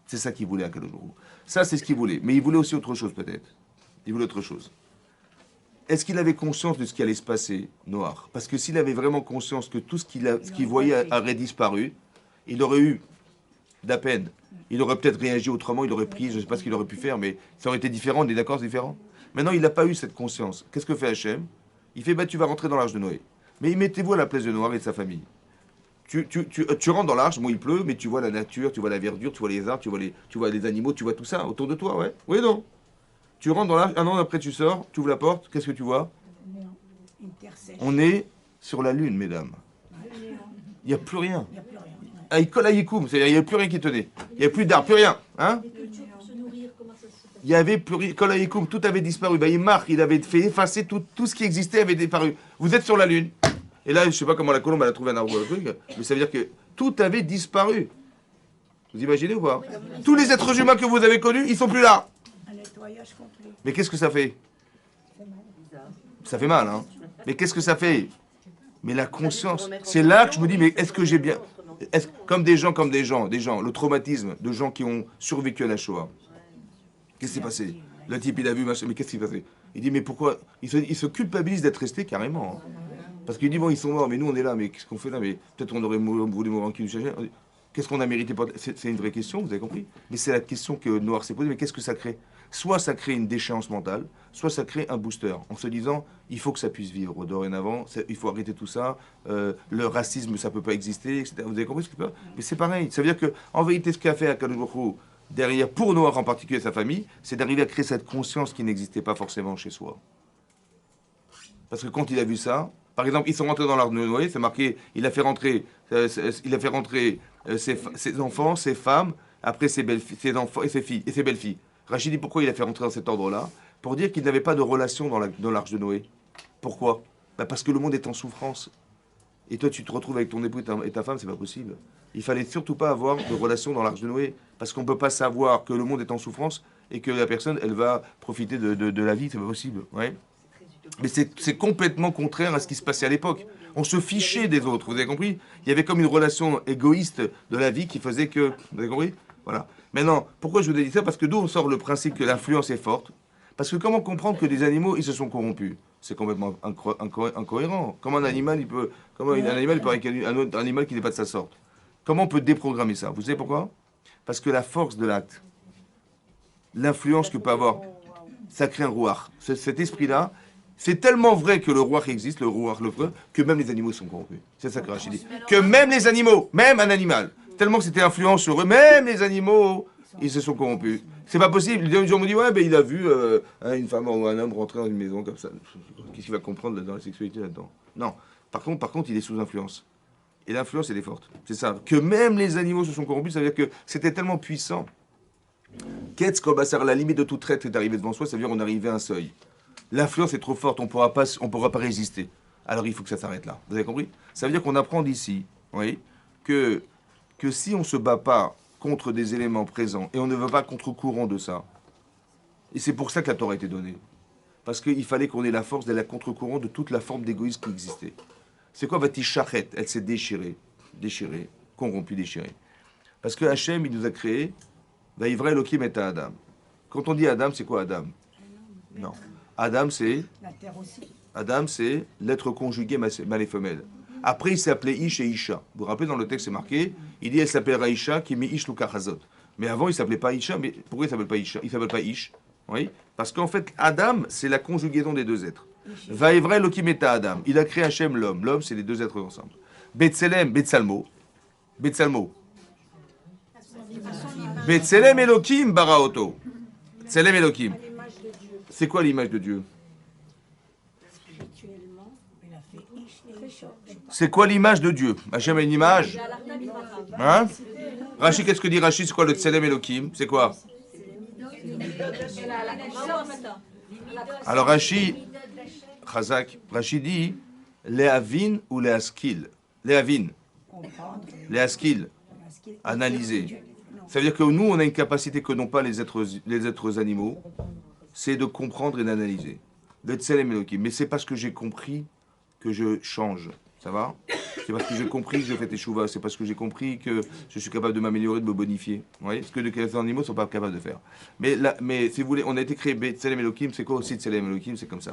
A: c'est ça qu'il voulait à Kadosh Baruch Hu. Ça, c'est ce qu'il voulait. Mais il voulait aussi autre chose peut-être. Il voulait autre chose. Est-ce qu'il avait conscience de ce qui allait se passer, Noir? Parce que s'il avait vraiment conscience que tout ce qu'il voyait aurait disparu, il aurait eu de la peine. Il aurait peut-être réagi autrement, il aurait prié, je ne sais pas ce qu'il aurait pu faire, mais ça aurait été différent, on est d'accord, c'est différent. Maintenant, il n'a pas eu cette conscience. Qu'est-ce que fait Hachem? Il fait, bah, tu vas rentrer dans l'arche de Noé. Mais mettez-vous à la place de Noir et de sa famille. Tu rentres dans l'arche, bon il pleut, mais tu vois la nature, tu vois la verdure, tu vois les arbres, tu vois les animaux, tu vois tout ça autour de toi, ouais. Oui, non. Tu rentres dans l'arche, un an après tu sors, tu ouvres la porte, qu'est-ce que tu vois? On est sur la lune, mesdames. Il n'y a plus rien. C'est-à-dire il n'y a plus rien qui tenait. Il n'y a plus d'arbres, plus rien. Hein? Il y avait plus rien. Kolaïkoum, tout avait disparu. Il marque, il avait fait effacer tout ce qui existait avait disparu. Vous êtes sur la lune. Et là, je ne sais pas comment la colombe elle a trouvé un arbre, mais ça veut dire que tout avait disparu. Vous imaginez ou pas? Tous les êtres humains que vous avez connus, ils sont plus là.
C: Un nettoyage complet.
A: Mais qu'est-ce que ça fait? Ça fait mal, hein? Mais qu'est-ce que ça fait? Mais la conscience, c'est là que je me dis, mais est-ce que j'ai bien... Comme des gens, le traumatisme de gens qui ont survécu à la Shoah. Qu'est-ce qui s'est passé? Le type, il a vu, mais qu'est-ce qui s'est passé? Il dit, mais pourquoi? Il se culpabilise d'être resté carrément. Hein. Parce qu'il dit, bon, ils sont morts, mais nous, on est là, mais qu'est-ce qu'on fait là? Mais peut-être on aurait voulu mourir en cul du chagrin. Qu'est-ce qu'on a mérité? C'est une vraie question, vous avez compris? Mais c'est la question que Noir s'est posée, mais qu'est-ce que ça crée? Soit ça crée une déchéance mentale, soit ça crée un booster, en se disant, il faut que ça puisse vivre dorénavant, il faut arrêter tout ça, le racisme, ça ne peut pas exister, etc. Vous avez compris ce que c'est? Mais c'est pareil, ça veut dire qu'en vérité, ce qu'a fait Akadosh Baruch Hu, derrière, pour Noir en particulier, sa famille, c'est d'arriver à créer cette conscience qui n'existait pas forcément chez soi. Parce que quand il a vu ça, par exemple, ils sont rentrés dans l'arche de Noé, c'est marqué, il a fait rentrer ses enfants, ses femmes, après ses enfants et ses filles et ses belles-filles. Rachid dit pourquoi il a fait rentrer dans cet ordre-là? Pour dire qu'il n'avait pas de relation dans l'arche de Noé. Pourquoi? Parce que le monde est en souffrance. Et toi, tu te retrouves avec ton époux et ta femme, c'est pas possible. Il fallait surtout pas avoir de relation dans l'arche de Noé. Parce qu'on ne peut pas savoir que le monde est en souffrance et que la personne, elle va profiter de la vie, c'est pas possible. Ouais. Mais c'est complètement contraire à ce qui se passait à l'époque. On se fichait des autres, vous avez compris? Il y avait comme une relation égoïste de la vie qui faisait que... Vous avez compris? Voilà. Maintenant, pourquoi je vous ai dit ça? Parce que d'où on sort le principe que l'influence est forte? Parce que comment comprendre que des animaux, ils se sont corrompus? C'est complètement incohérent. Comment un animal, il peut avec un autre animal qui n'est pas de sa sorte? Comment on peut déprogrammer ça? Vous savez pourquoi? Parce que la force de l'acte, l'influence que peut avoir, ça crée un rouar. Cet esprit-là, c'est tellement vrai que le roi existe, le rouar, que même les animaux sont corrompus. C'est ça que Rachid dit. Que même les animaux, même un animal, tellement que c'était influence sur eux, même les animaux, ils se sont corrompus. C'est pas possible. Les gens me disent, ouais, ben il a vu une femme ou un homme rentrer dans une maison comme ça. Qu'est-ce qu'il va comprendre dans la sexualité là-dedans? Non. Par contre, il est sous influence. Et l'influence, elle est forte. C'est ça. Que même les animaux se sont corrompus, ça veut dire que c'était tellement puissant. Qu'est-ce qu'on va faire? La limite de tout traite est arrivée devant soi, ça veut dire qu'on est arrivé à un seuil. L'influence est trop forte, on ne pourra pas résister. Alors il faut que ça s'arrête là. Vous avez compris? Ça veut dire qu'on apprend d'ici, oui, que si on ne se bat pas contre des éléments présents, et on ne va pas contre-courant de ça, et c'est pour ça que la Torah a été donnée. Parce qu'il fallait qu'on ait la force d'aller à contre-courant de toute la forme d'égoïsme qui existait. C'est quoi Vatishachet? Elle s'est déchirée, corrompue, déchirée. Parce que Hachem, il nous a créé, Vaïvra Elohim et Adam. Quand on dit Adam, c'est quoi Adam? Non. Adam, c'est l'être conjugué mâle et femelle. Après, il s'appelait Ish et Isha. Vous vous rappelez, dans le texte, c'est marqué, il dit, elle s'appellera Isha, qui met Ish Lukachazot. Mais avant, il ne s'appelait pas Isha, mais pourquoi il ne s'appelle pas Isha? Il ne s'appelle pas Ish. Oui? Parce qu'en fait, Adam, c'est la conjugaison des deux êtres. Vaïvra Elohim et Adam. Il a créé Hachem l'homme. L'homme, c'est les deux êtres ensemble. Betselem, Betsalmo. Betselem Elohim baraoto. Tselem Elohim. C'est quoi l'image de Dieu? C'est quoi l'image de Dieu? Hachem a une image? Hein? Rashi, qu'est-ce que dit Rashi? C'est quoi le Tselem Elohim? C'est quoi? Alors Rashi, Chazak, Rashi dit Léavin ou Léaskil. Léavin. Léaskil. Analyser. Ça veut dire que nous, on a une capacité que n'ont pas les êtres animaux, c'est de comprendre et d'analyser. Le Tselem Elohim. Mais c'est parce que j'ai compris que je change. Ça va? C'est parce que j'ai compris que je fais teshuva. C'est parce que j'ai compris que je suis capable de m'améliorer, de me bonifier. Vous voyez? Ce que les animaux ne sont pas capables de faire. Mais si vous voulez, on a été créé Tselem Elohim. C'est quoi aussi Tselem Elohim? C'est comme ça.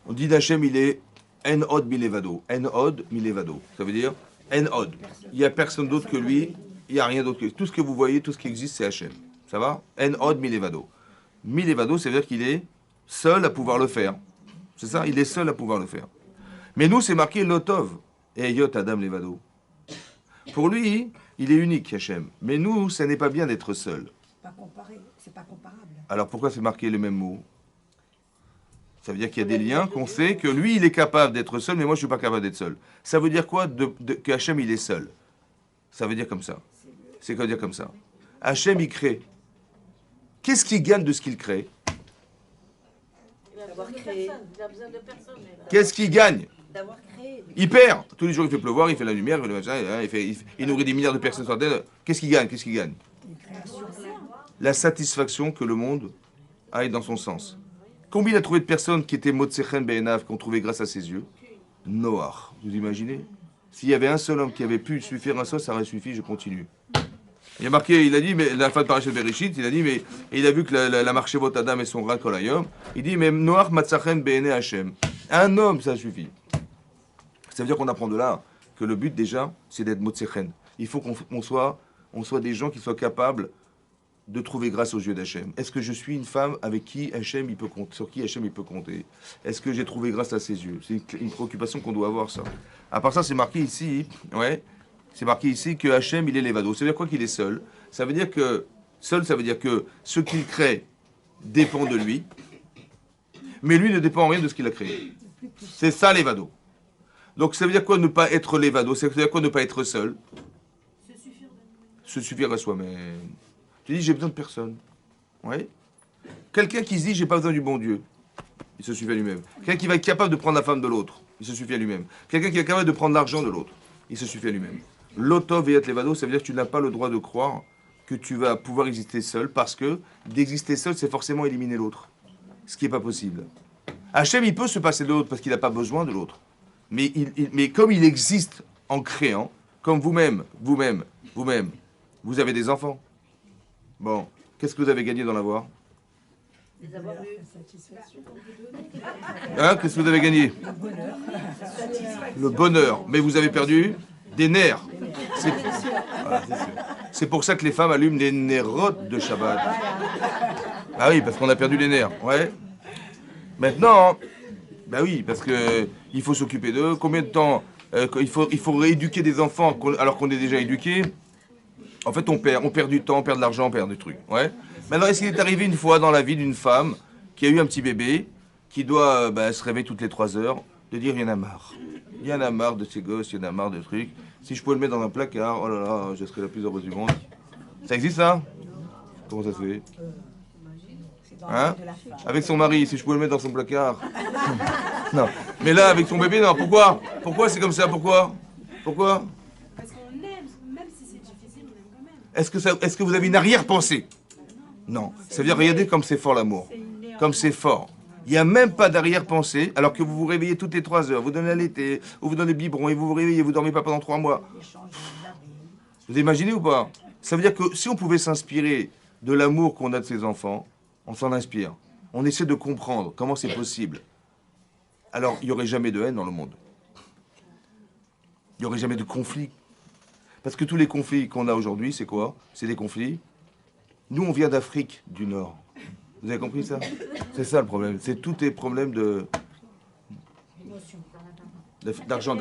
A: On dit d'Hachem, il est En Od Milevado. En Od Milevado. Ça veut dire En Od. Il n'y a personne d'autre que lui. Il n'y a rien d'autre que lui. Tout ce que vous voyez, tout ce qui existe, c'est Hachem. Ça va? En Od Milevado. Milevado, ça veut dire qu'il est seul à pouvoir le faire. C'est ça? Il est seul à pouvoir le faire. Mais nous, c'est marqué Lotov. Et Yot Adam Levado. Pour lui, il est unique, Hachem. Mais nous, ça n'est pas bien d'être seul.
C: C'est pas comparable.
A: Alors pourquoi c'est marqué le même mot? Ça veut dire qu'il y a des liens qu'on sait que lui, il est capable d'être seul, mais moi, je ne suis pas capable d'être seul. Ça veut dire quoi que Hachem, il est seul? Ça veut dire comme ça. C'est quoi dire comme ça? Hachem, il crée. Qu'est-ce qu'il gagne de ce qu'il crée?
B: D'avoir créé.
A: Qu'est-ce qu'il gagne?
B: D'avoir créé.
A: Il perd. Tous les jours, il fait pleuvoir, il fait la lumière, il nourrit des milliards de personnes sur Terre. Qu'est-ce qu'il gagne? Qu'est-ce qu'il gagne? La satisfaction que le monde aille dans son sens. Combien il a trouvé de personnes qui étaient Motsechen Be'enav, qu'on trouvait grâce à ses yeux? Noach. Vous imaginez? S'il y avait un seul homme qui avait pu suffire à ça, ça aurait suffi, je continue. Il a marqué, il a dit, mais la fin de Parashat Bereshit, il a dit, mais il a vu que la marché votre Adam et son rat kolayom. Il dit, mais Noach Matzachen Be'ene Hashem. Un homme, ça suffit. Ça veut dire qu'on apprend de là que le but déjà, c'est d'être Motsechen. Il faut qu'on soit des gens qui soient capables de trouver grâce aux yeux d'Hachem. Est-ce que je suis une femme avec qui Hachem il peut compter, sur qui Hachem il peut compter? Est-ce que j'ai trouvé grâce à ses yeux? C'est une préoccupation qu'on doit avoir, ça. À part ça, c'est marqué ici, ouais, c'est marqué ici que Hachem il est Levado. Ça veut dire quoi qu'il est seul? Ça veut dire que seul, ça veut dire que ce qu'il crée dépend de lui, mais lui ne dépend en rien de ce qu'il a créé. C'est ça Levado. Donc ça veut dire quoi ne pas être Levado? Ça veut dire quoi ne pas être seul? Se suffire à soi-même. Tu dis, j'ai besoin de personne. Oui. Quelqu'un qui se dit, j'ai pas besoin du bon Dieu, il se suffit à lui-même. Quelqu'un qui va être capable de prendre la femme de l'autre, il se suffit à lui-même. Quelqu'un qui est capable de prendre l'argent de l'autre, il se suffit à lui-même. L'otov et et levado, ça veut dire que tu n'as pas le droit de croire que tu vas pouvoir exister seul, parce que d'exister seul, c'est forcément éliminer l'autre. Ce qui n'est pas possible. Hachem, il peut se passer de l'autre parce qu'il n'a pas besoin de l'autre. Mais comme il existe en créant, comme vous-même, vous avez des enfants. Bon, qu'est-ce que vous avez gagné dans l'avoir? Hein? Qu'est-ce que vous avez gagné? Le bonheur. Mais vous avez perdu des nerfs. C'est pour ça que les femmes allument les nérotes de Shabbat. Ah oui, parce qu'on a perdu les nerfs. Ouais. Maintenant, bah oui, parce que il faut s'occuper d'eux. Combien de temps il faut rééduquer des enfants alors qu'on est déjà éduqués? En fait, on perd du temps, on perd de l'argent, on perd des trucs. Ouais. Maintenant, est-ce qu'il est arrivé une fois dans la vie d'une femme qui a eu un petit bébé, qui doit se réveiller toutes les 3 heures, de dire il y en a marre. Il y en a marre de ces gosses, il y en a marre de trucs. Si je pouvais le mettre dans un placard, oh là là, je serais la plus heureuse du monde. Ça existe ça? Comment ça se fait? Hein? Avec son mari, si je pouvais le mettre dans son placard. Non. Mais là, avec son bébé, non. Pourquoi? Pourquoi c'est comme ça? Pourquoi?
D: Parce qu'on aime, même si c'est difficile, on aime quand même.
A: Est-ce que vous avez une arrière-pensée? Non. Ça veut dire, regardez comme c'est fort l'amour. Comme c'est fort. Il n'y a même pas d'arrière-pensée, alors que vous vous réveillez toutes les 3 heures, vous donnez la laitée, ou vous donnez le biberon, et vous vous réveillez, vous ne dormez pas pendant 3 mois. Vous imaginez ou pas? Ça veut dire que si on pouvait s'inspirer de l'amour qu'on a de ses enfants, on s'en inspire. On essaie de comprendre comment c'est possible. Alors, il n'y aurait jamais de haine dans le monde. Il n'y aurait jamais de conflit. Parce que tous les conflits qu'on a aujourd'hui, c'est quoi? C'est des conflits. Nous, on vient d'Afrique du Nord. Vous avez compris ça? C'est ça le problème. C'est tous les problèmes d'argent.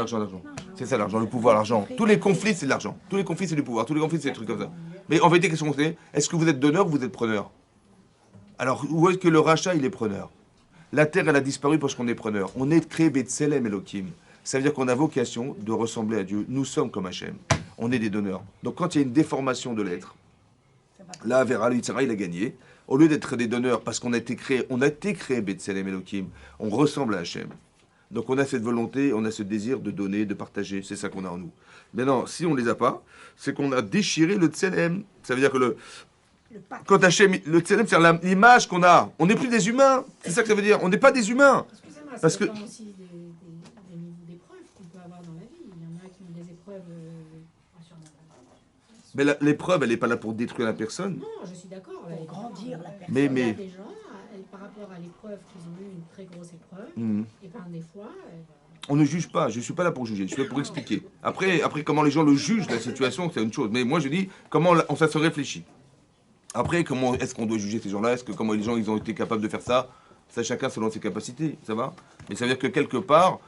A: C'est ça l'argent, le pouvoir, l'argent. Tous les conflits, c'est de l'argent. Tous les conflits, c'est du pouvoir. Tous les conflits, c'est des trucs comme ça. Mais en vérité, qu'est-ce qu'on fait? Est-ce que vous êtes donneur ou vous êtes preneur? Alors, où est-ce que le rachat, il est preneur? La terre, elle a disparu parce qu'on est preneur. On est créé Betselem Elohim. Ça veut dire qu'on a vocation de ressembler à Dieu. Nous sommes comme Hachem. On est des donneurs. Donc, quand il y a une déformation de l'être, là, Vera Yitzhara, il a gagné. Au lieu d'être des donneurs, parce qu'on a été créé Betselem Elohim, on ressemble à Hachem. Donc on a cette volonté, on a ce désir de donner, de partager, c'est ça qu'on a en nous. Maintenant, si on ne les a pas, c'est qu'on a déchiré le Tselem. Ça veut dire que quand Hachem, le Tselem, c'est l'image qu'on a. On n'est plus des humains, c'est ça que ça veut dire. On n'est pas des humains.
E: Excusez-moi,
A: Parce
E: ça
A: que-
E: dépend aussi des niveaux d'épreuves qu'on peut avoir dans la vie. Il y en a qui ont des épreuves
A: Mais l'épreuve, elle n'est pas là pour détruire la personne.
E: Non, je suis d'accord.
C: Pour grandir la personne.
A: Mais-
E: Il y a des gens, par rapport à l'épreuve qu'ils ont eu, une très grosse épreuve, et ben des fois,
A: On ne juge pas, je ne suis pas là pour juger, je suis là pour expliquer. Après, comment les gens le jugent, la situation, c'est une chose. Mais moi, je dis, ça se réfléchit. Après, comment est-ce qu'on doit juger ces gens-là? Comment les gens ils ont été capables de faire ça? Ça, chacun selon ses capacités, ça va? Mais ça veut dire que quelque part,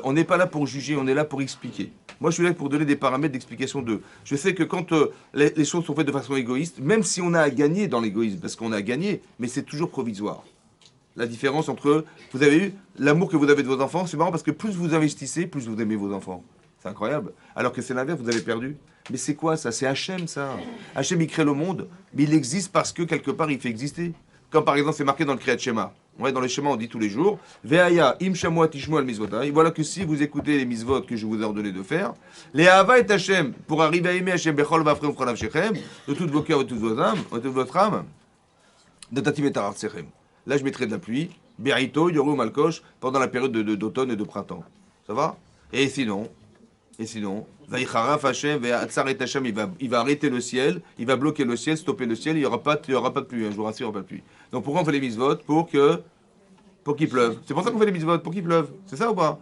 A: on n'est pas là pour juger, on est là pour expliquer. Moi, je suis là pour donner des paramètres d'explication de. Je sais que quand les choses sont faites de façon égoïste, même si on a à gagner dans l'égoïsme, parce qu'on a à gagner, mais c'est toujours provisoire. La différence entre, vous avez eu l'amour que vous avez de vos enfants, c'est marrant parce que plus vous investissez, plus vous aimez vos enfants. C'est incroyable. Alors que c'est l'inverse, vous avez perdu. Mais c'est quoi ça? C'est Hachem ça. Hachem il crée le monde, mais il existe parce que quelque part il fait exister. Comme par exemple c'est marqué dans le Kriyat Shema. Ouais, dans les schémas on dit tous les jours, Ve'aya im shamua tishmu al mizvotai. Voilà que si vous écoutez les mitzvot que je vous ai ordonné de faire, les hava et Hachem, pour arriver à aimer Hachem bechol vafrem cholav shechem, de toutes vos cœurs et de toutes vos âmes, de toute votre âme, de tativ et tarar sechem. Là, je mettrai de la pluie, Berito, Yoru, Malkosh, pendant la période d'automne et de printemps. Ça va? Et sinon, Vaïcharaf Hashem, Ve'atzaret Hashem, il va arrêter le ciel, il va bloquer le ciel, stopper le ciel, il n'y aura pas de pluie, je vous rassure, il n'y aura pas de pluie. Donc pourquoi on fait les mitzvot? Pour qu'il pleuve. C'est pour ça qu'on fait les mitzvot, pour qu'il pleuve. C'est ça ou pas?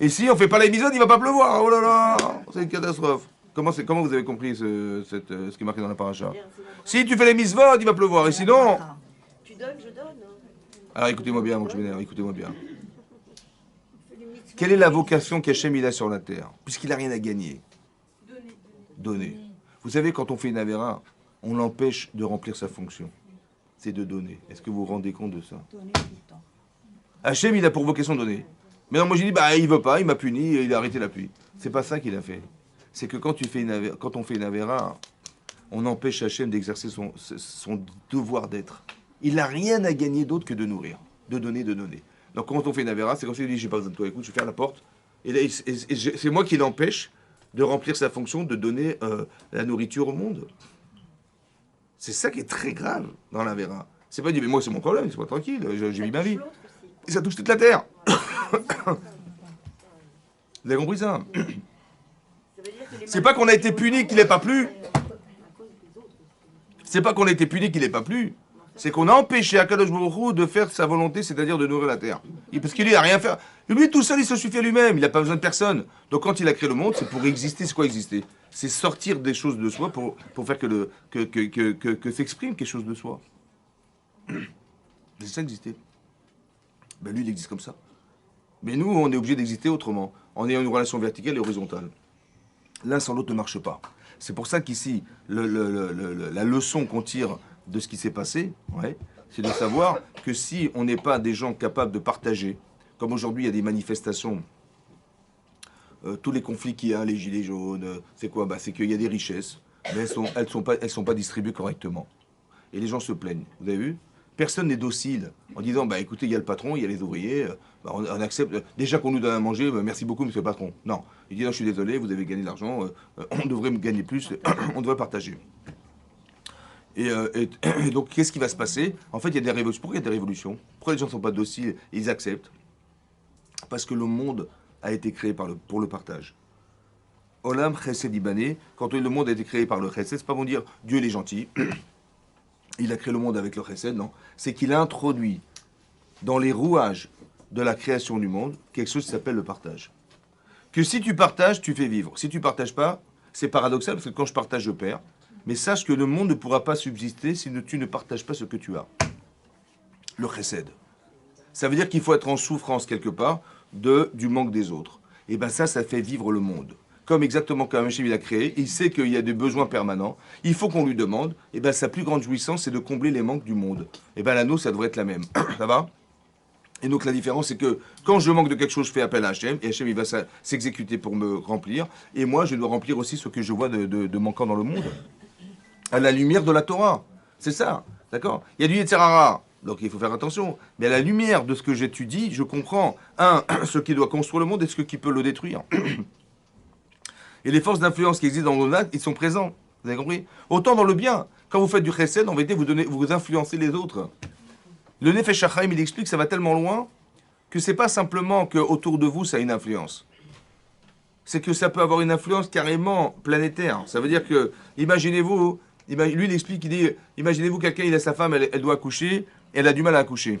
A: Et si on ne fait pas les mitzvot, il ne va pas pleuvoir. Oh là là, c'est une catastrophe. Comment vous avez compris ce qui est marqué dans la paracha? Si tu fais les mitzvot, il va pleuvoir. Et sinon...
B: Tu donnes, je donne.
A: Alors écoutez-moi bien, mon chemineur, écoutez-moi bien. Quelle est la vocation qu'Hachem il a sur la terre? Puisqu'il n'a rien à gagner. Donner. Vous savez, quand on fait une avéra, on l'empêche de remplir sa fonction. C'est de donner. Est-ce que vous vous rendez compte de ça?
C: Donner tout le temps.
A: Hachem, il a pour vocation de donner. Mais non, moi j'ai dit, il veut pas, il m'a puni, il a arrêté la pluie. C'est pas ça qu'il a fait. C'est que quand on fait une avéra, on empêche Hachem d'exercer son devoir d'être. Il n'a rien à gagner d'autre que de nourrir, de donner, de donner. Donc quand on fait une avéra, c'est comme s'il dit, j'ai pas besoin de toi, écoute, je ferme la porte. Et là, c'est moi qui l'empêche de remplir sa fonction de donner la nourriture au monde. C'est ça qui est très grave dans l'avéra. C'est pas dire, mais moi c'est mon problème, c'est pas tranquille, j'ai mis ma vie. Et ça touche toute la terre. Vous avez compris ça? C'est pas qu'on a été puni qu'il n'ait pas plu. C'est pas qu'on a été puni qu'il n'ait pas plu. C'est qu'on a empêché Akadosh Baruch Hu de faire sa volonté, c'est-à-dire de nourrir la terre. Parce qu'il n'a rien fait. Lui, tout seul, il se suffit à lui-même. Il n'a pas besoin de personne. Donc quand il a créé le monde, c'est pour exister. C'est quoi exister? C'est sortir des choses de soi pour faire que s'exprime quelque chose de soi. C'est ça exister. Ben lui, il existe comme ça. Mais nous, on est obligé d'exister autrement, en ayant une relation verticale et horizontale. L'un sans l'autre ne marche pas. C'est pour ça qu'ici, la leçon qu'on tire de ce qui s'est passé, c'est de savoir que si on n'est pas des gens capables de partager, comme aujourd'hui il y a des manifestations, tous les conflits qu'il y a, les gilets jaunes, c'est quoi? C'est qu'il y a des richesses, mais elles sont pas distribuées correctement. Et les gens se plaignent. Vous avez vu? Personne n'est docile en disant, écoutez, il y a le patron, il y a les ouvriers, on accepte, déjà qu'on nous donne à manger, merci beaucoup, monsieur le patron. Non, il dit, non, je suis désolé, vous avez gagné de l'argent, on devrait me gagner plus, on devrait partager. Et donc, qu'est-ce qui va se passer? En fait, il y a des révolutions. Pourquoi il y a des révolutions? Pourquoi les gens ne sont pas dociles? Ils acceptent. Parce que le monde a été créé pour le partage. Olam Chesed Ibané, quand le monde a été créé par le Chesed, c'est pas bon dire Dieu il est gentil. Il a créé le monde avec le Chesed, non. C'est qu'il a introduit dans les rouages de la création du monde quelque chose qui s'appelle le partage. Que si tu partages, tu fais vivre. Si tu partages pas, c'est paradoxal parce que quand je partage, je perds. Mais sache que le monde ne pourra pas subsister si tu ne partages pas ce que tu as. Le chesed. Ça veut dire qu'il faut être en souffrance quelque part du manque des autres. et ben ça fait vivre le monde. Comme exactement comme Hachem il a créé, il sait qu'il y a des besoins permanents, il faut qu'on lui demande, et ben sa plus grande jouissance, c'est de combler les manques du monde. Et ben la nôtre, ça devrait être la même. Ça va? Et donc la différence, c'est que quand je manque de quelque chose, je fais appel à Hachem, et Hachem il va s'exécuter pour me remplir, et moi je dois remplir aussi ce que je vois de manquant dans le monde, à la lumière de la Torah. C'est ça, d'accord? Il y a du Yetzer Hara, donc il faut faire attention, mais à la lumière de ce que j'étudie, je comprends, ce qui doit construire le monde et ce qui peut le détruire. Et les forces d'influence qui existent dans nos âmes, ils sont présents. Vous avez compris? Autant dans le bien. Quand vous faites du chesed, en vérité, vous influencez les autres. Le Nefesh HaChaim, il explique que ça va tellement loin que c'est pas simplement que autour de vous, ça a une influence. C'est que ça peut avoir une influence carrément planétaire. Ça veut dire que, imaginez-vous, lui il explique, il dit, imaginez-vous quelqu'un, il a sa femme, elle doit accoucher, et elle a du mal à accoucher.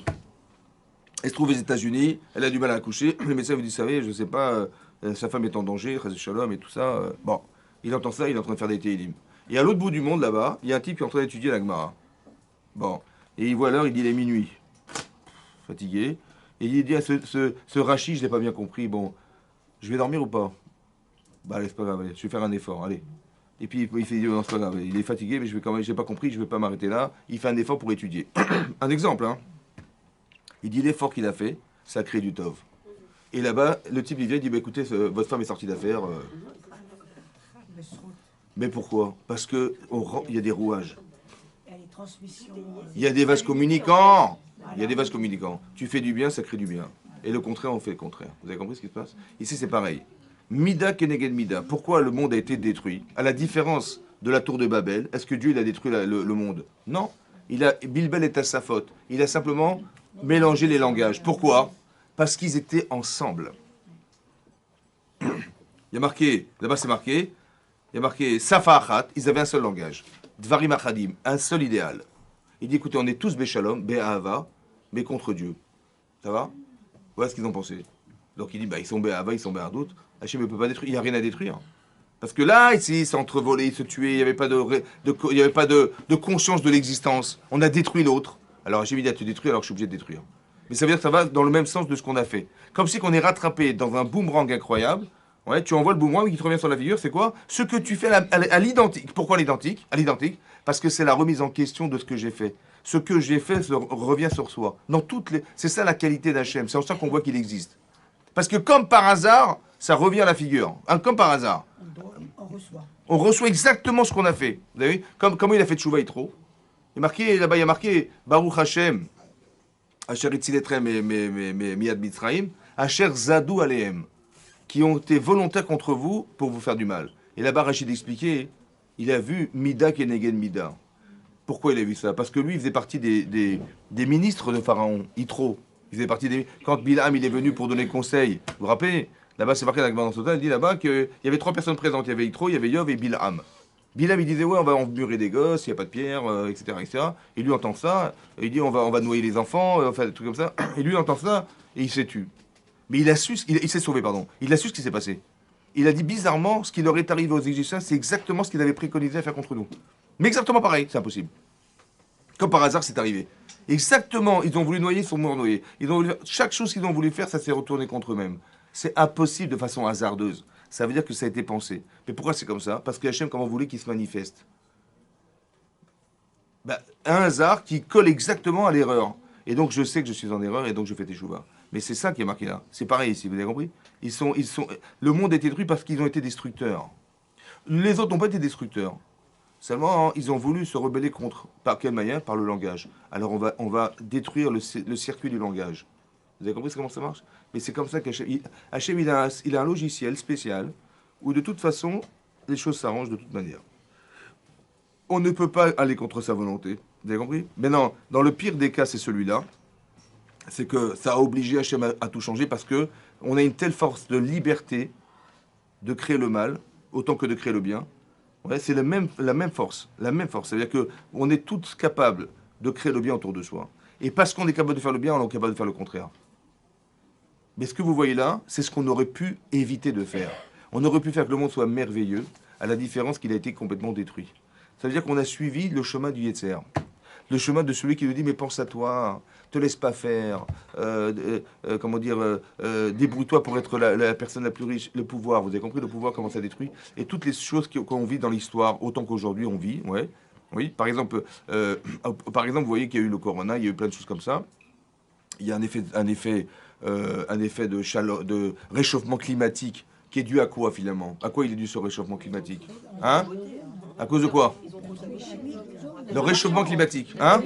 A: Elle se trouve aux États-Unis, elle a du mal à accoucher. Le médecin vous dit, vous savez, je sais pas, sa femme est en danger, Chas Shalom et tout ça. Bon, il entend ça, il est en train de faire des télim. Et à l'autre bout du monde, là-bas, il y a un type qui est en train d'étudier la Gemara. Bon, et il voit l'heure, il dit, il est minuit. Fatigué. Et il dit, ce Rachi, je l'ai pas bien compris. Bon, je vais dormir ou pas? Bah, allez, c'est pas grave, allez, je vais faire un effort, allez. Et puis il fait, non, c'est pas grave, il est fatigué, mais je vais quand même, j'ai pas compris, je vais pas m'arrêter là. Il fait un effort pour étudier. Un exemple, hein. Il dit l'effort qu'il a fait, ça a créé du tov. Et là-bas, le type il vient, il dit bah, écoutez, votre femme est sortie d'affaires. Mais pourquoi? Parce que il y a des rouages. Il y a des vases communicants. Il y a des vases communicants. Tu fais du bien, ça crée du bien. Et le contraire, on fait le contraire. Vous avez compris ce qui se passe? Ici, c'est pareil. Mida keneged mida. Pourquoi le monde a été détruit? À la différence de la tour de Babel, est-ce que Dieu il a détruit le monde? Non. Bilbel est à sa faute. Il a simplement mélangé les langages. Pourquoi? Parce qu'ils étaient ensemble. Il y a marqué, là-bas c'est marqué, il y a marqué Safa Achat, ils avaient un seul langage. Dvarim Achadim, un seul idéal. Il dit écoutez, on est tous Béchalom, Béahava, mais contre Dieu. Ça va? Voilà ce qu'ils ont pensé. Donc il dit bah, ils sont Béahava, ils sont Béhardout. Hachem ne peut pas détruire, il n'y a rien à détruire. Parce que là, ici, ils s'entrevolés, ils se tuaient, il n'y avait pas de conscience de l'existence. On a détruit l'autre. Alors Hachem dit à te détruire, alors je suis obligé de détruire. Mais ça veut dire que ça va dans le même sens de ce qu'on a fait. Comme si qu'on est rattrapé dans un boomerang incroyable. Ouais, tu envoies le boomerang qui te revient sur la figure, c'est quoi? Ce que tu fais à l'identique. Pourquoi l'identique? À l'identique, parce que c'est la remise en question de ce que j'ai fait. Ce que j'ai fait revient sur soi. C'est ça la qualité d'Hachem. C'est en ça qu'on voit qu'il existe. Parce que comme par hasard, ça revient à la figure. Hein, comme par hasard. On reçoit exactement ce qu'on a fait. Vous avez vu? Comment il a fait Tchouva Yitro. Là-bas, il y a marqué Baruch Hashem. Asher Itziletrem et Miyad Mitzraim, Asher Zadou Alehem, qui ont été volontaires contre vous pour vous faire du mal. Et là-bas, Rachid expliquait, il a vu Mida Kenegen Mida. Pourquoi il a vu ça? Parce que lui, il faisait partie des ministres de Pharaon, Yitro. Il faisait partie des... Quand Bilam, il est venu pour donner conseil, vous vous rappelez? Là-bas, c'est marqué dans la Gemara Sota, il dit là-bas qu'il y avait 3 personnes présentes. Il y avait Yitro, il y avait Yov et Bilam. Bilam, il disait, ouais, on va emmurer des gosses, il n'y a pas de pierre, etc., etc. Et lui entend ça, et il dit, on va noyer les enfants, enfin, des trucs comme ça. Et lui entend ça, et il s'est tué. Mais il s'est sauvé, pardon. Il a su ce qui s'est passé. Il a dit, bizarrement, ce qui leur est arrivé aux Égyptiens, c'est exactement ce qu'ils avaient préconisé à faire contre nous. Mais exactement pareil, c'est impossible. Comme par hasard, c'est arrivé. Exactement, ils ont voulu noyer, ils sont morts noyés. Chaque chose qu'ils ont voulu faire, ça s'est retourné contre eux-mêmes. C'est impossible de façon hasardeuse. Ça veut dire que ça a été pensé. Mais pourquoi c'est comme ça? Parce que Hachem, comment voulait qu'il se manifeste? Un hasard qui colle exactement à l'erreur. Et donc je sais que je suis en erreur et donc je fais teshuva. Mais c'est ça qui est marqué là. C'est pareil ici, vous avez compris? Le monde a été détruit parce qu'ils ont été destructeurs. Les autres n'ont pas été destructeurs. Seulement, ils ont voulu se rebeller contre. Par quelle manière? Par le langage. Alors on va détruire le circuit du langage. Vous avez compris comment ça marche? Mais c'est comme ça qu'Hachem, il a un logiciel spécial où de toute façon, les choses s'arrangent de toute manière. On ne peut pas aller contre sa volonté. Vous avez compris? Mais non, dans le pire des cas, c'est celui-là. C'est que ça a obligé Hachem à tout changer parce que on a une telle force de liberté de créer le mal autant que de créer le bien. Ouais, c'est la même force. La même force. C'est-à-dire qu'on est tous capables de créer le bien autour de soi. Et parce qu'on est capable de faire le bien, on est capable de faire le contraire. Mais ce que vous voyez là, c'est ce qu'on aurait pu éviter de faire. On aurait pu faire que le monde soit merveilleux, à la différence qu'il a été complètement détruit. Ça veut dire qu'on a suivi le chemin du Yetzer. le chemin de celui qui nous dit mais pense à toi, te laisse pas faire, comment dire, débrouille-toi pour être la personne la plus riche, le pouvoir, vous avez compris le pouvoir comment ça détruit, et toutes les choses qu'on vit dans l'histoire, autant qu'aujourd'hui on vit, ouais, oui, par exemple, vous voyez qu'il y a eu le corona, il y a eu plein de choses comme ça, il y a un effet de chaleur, de réchauffement climatique qui est dû à quoi finalement? À quoi il est dû ce réchauffement climatique? Hein? À cause de quoi? Le réchauffement climatique, hein?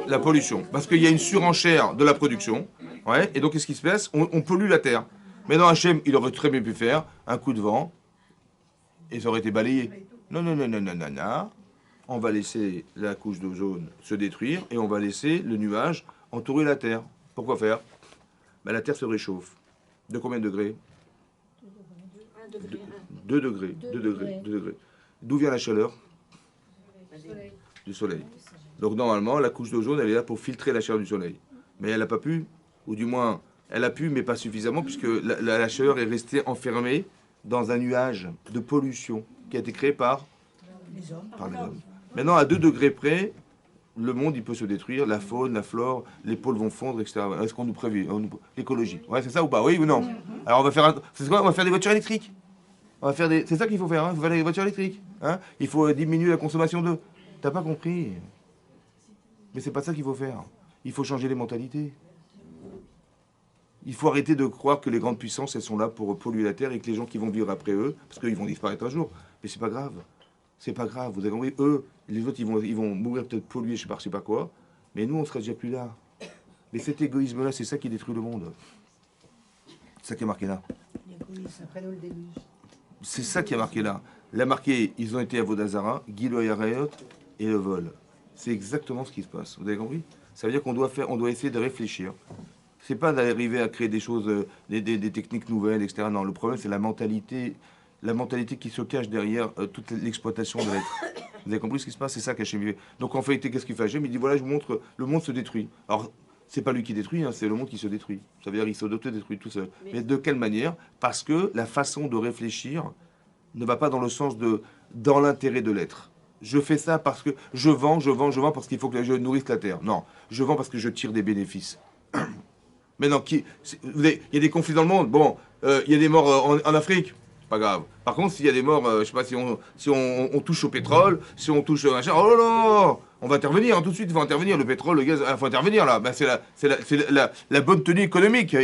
A: La pollution. Parce qu'il y a une surenchère de la production. Ouais, et donc, qu'est-ce qui se passe? On pollue la terre. Mais dans Hachem, il aurait très bien pu faire un coup de vent et ça aurait été balayé. Non, non, non, non, non, non, non. On va laisser la couche d'ozone se détruire et on va laisser le nuage entourer la terre. Pourquoi faire? Ben, la terre se réchauffe. De combien de degrés? 2 degrés. 2 degrés. 2 degrés. D'où vient la chaleur? Du soleil. Donc normalement, la couche d'ozone, elle est là pour filtrer la chaleur du soleil. Mais elle n'a pas pu, ou du moins, elle a pu, mais pas suffisamment, puisque la chaleur est restée enfermée dans un nuage de pollution qui a été créé par les hommes. Maintenant, à 2 degrés près, le monde, il peut se détruire, la faune, la flore, les pôles vont fondre, etc. Est-ce qu'on nous prévient? L'écologie. Ouais, c'est ça ou pas? Oui ou non? Alors, on va faire c'est quoi? On va faire des voitures électriques. C'est ça qu'il faut faire, hein? Il faut faire des voitures électriques. Hein? Il faut diminuer la consommation d'eau. T'as pas compris? Mais c'est pas ça qu'il faut faire. Il faut changer les mentalités. Il faut arrêter de croire que les grandes puissances, elles sont là pour polluer la terre et que les gens qui vont vivre après eux, parce qu'ils vont disparaître un jour. Mais c'est pas grave. C'est pas grave. Vous avez compris? Eux, les autres, ils vont mourir peut-être pollués, je sais pas quoi. Mais nous, on sera déjà plus là. Mais cet égoïsme-là, c'est ça qui détruit le monde. C'est ça qui est marqué là. C'est ça qui est marqué là. Il a marqué, ils ont été à Vodazara, Gilo Yarayot et le vol. C'est exactement ce qui se passe. Vous avez compris? Ça veut dire qu'on doit essayer de réfléchir. C'est pas d'arriver à créer des choses, des techniques nouvelles, etc. Non, le problème, c'est la mentalité qui se cache derrière toute l'exploitation de l'être. Vous avez compris ce qui se passe? C'est ça qu'Hachem fait. Donc en fait, qu'est-ce qu'il fait Hachem? Il dit voilà, je vous montre, le monde se détruit. Alors, c'est pas lui qui détruit, hein, c'est le monde qui se détruit. Ça veut dire qu'il s'auto-détruit tout seul. Mais de quelle manière? Parce que la façon de réfléchir ne va pas dans le sens dans l'intérêt de l'être. Je fais ça parce que je vends parce qu'il faut que je nourrisse la terre. Non, je vends parce que je tire des bénéfices. Mais non, il y a des conflits dans le monde. Bon, il y a des morts en Afrique. Pas grave. Par contre, s'il y a des morts, je sais pas, si on touche au pétrole, si on touche au machin, oh là là, on va intervenir, hein, tout de suite, il faut intervenir. Le pétrole, le gaz, il faut intervenir là. Ben, c'est la bonne tenue économique.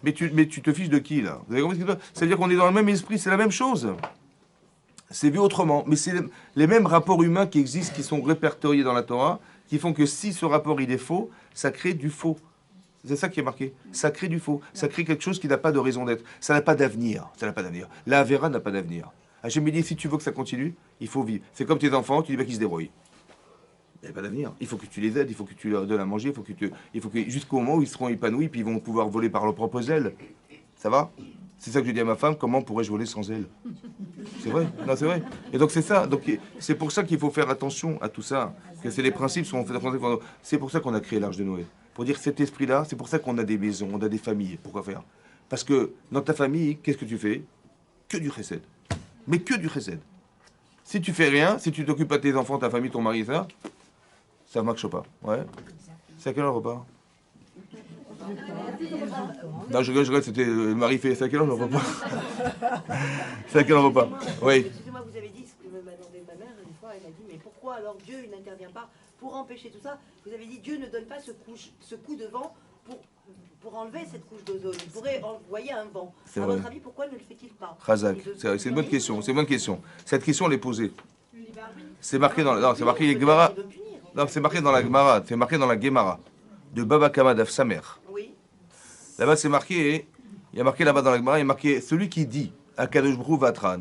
A: Mais tu te fiches de qui là? Vous avez compris ce que ça veut dire qu'on est dans le même esprit, c'est la même chose. C'est vu autrement, mais c'est les mêmes rapports humains qui existent, qui sont répertoriés dans la Torah, qui font que si ce rapport il est faux, ça crée du faux. C'est ça qui est marqué. Ça crée du faux. Ça crée quelque chose qui n'a pas de raison d'être. Ça n'a pas d'avenir. Ça n'a pas d'avenir. La Avera n'a pas d'avenir. Hachem me dit, si tu veux que ça continue, il faut vivre. C'est comme tes enfants, tu dis qu'ils se débrouillent. Il n'y a pas d'avenir. Il faut que tu les aides, il faut que tu leur donnes à manger, il faut que jusqu'au moment où ils seront épanouis, puis ils vont pouvoir voler par leurs propres ailes. Ça va? C'est ça que je dis à ma femme, comment pourrais-je voler sans elle? C'est vrai, non, c'est vrai. Et donc c'est ça, donc c'est pour ça qu'il faut faire attention à tout ça, que c'est les principes sont faits. C'est pour ça qu'on a créé l'Arche de Noé. Pour dire cet esprit-là, c'est pour ça qu'on a des maisons, on a des familles. Pourquoi faire? Parce que dans ta famille, qu'est-ce que tu fais? Que du chesed. Mais que du chesed. Si tu fais rien, si tu t'occupes pas de tes enfants, ta famille, ton mari, ça ne marche pas. Ouais. C'est à quelle heure le repas? Non, je regarde, c'était le mari fait. C'est à quelle heure le repas? C'est à quelle heure le repas? Oui.
B: Excusez-moi, vous avez dit ce que m'a demandé ma mère une fois. Elle m'a dit mais pourquoi alors Dieu il n'intervient pas pour empêcher tout ça? Vous avez dit Dieu ne donne pas ce coup de vent pour enlever cette couche d'ozone. Il pourrait envoyer un vent. À votre avis, pourquoi ne le fait-il pas?
A: Chazak, c'est une bonne question. C'est une bonne question. Cette question elle est posée. C'est marqué dans non, c'est marqué Gemara. Non, c'est marqué dans la Gemara. C'est marqué dans la Gemara de Baba Kama d'Af Samer.
B: Oui.
A: Là-bas, c'est marqué. Il y a marqué là-bas dans la Gemara, il y a marqué celui qui dit à Kadosh Brou Vatran.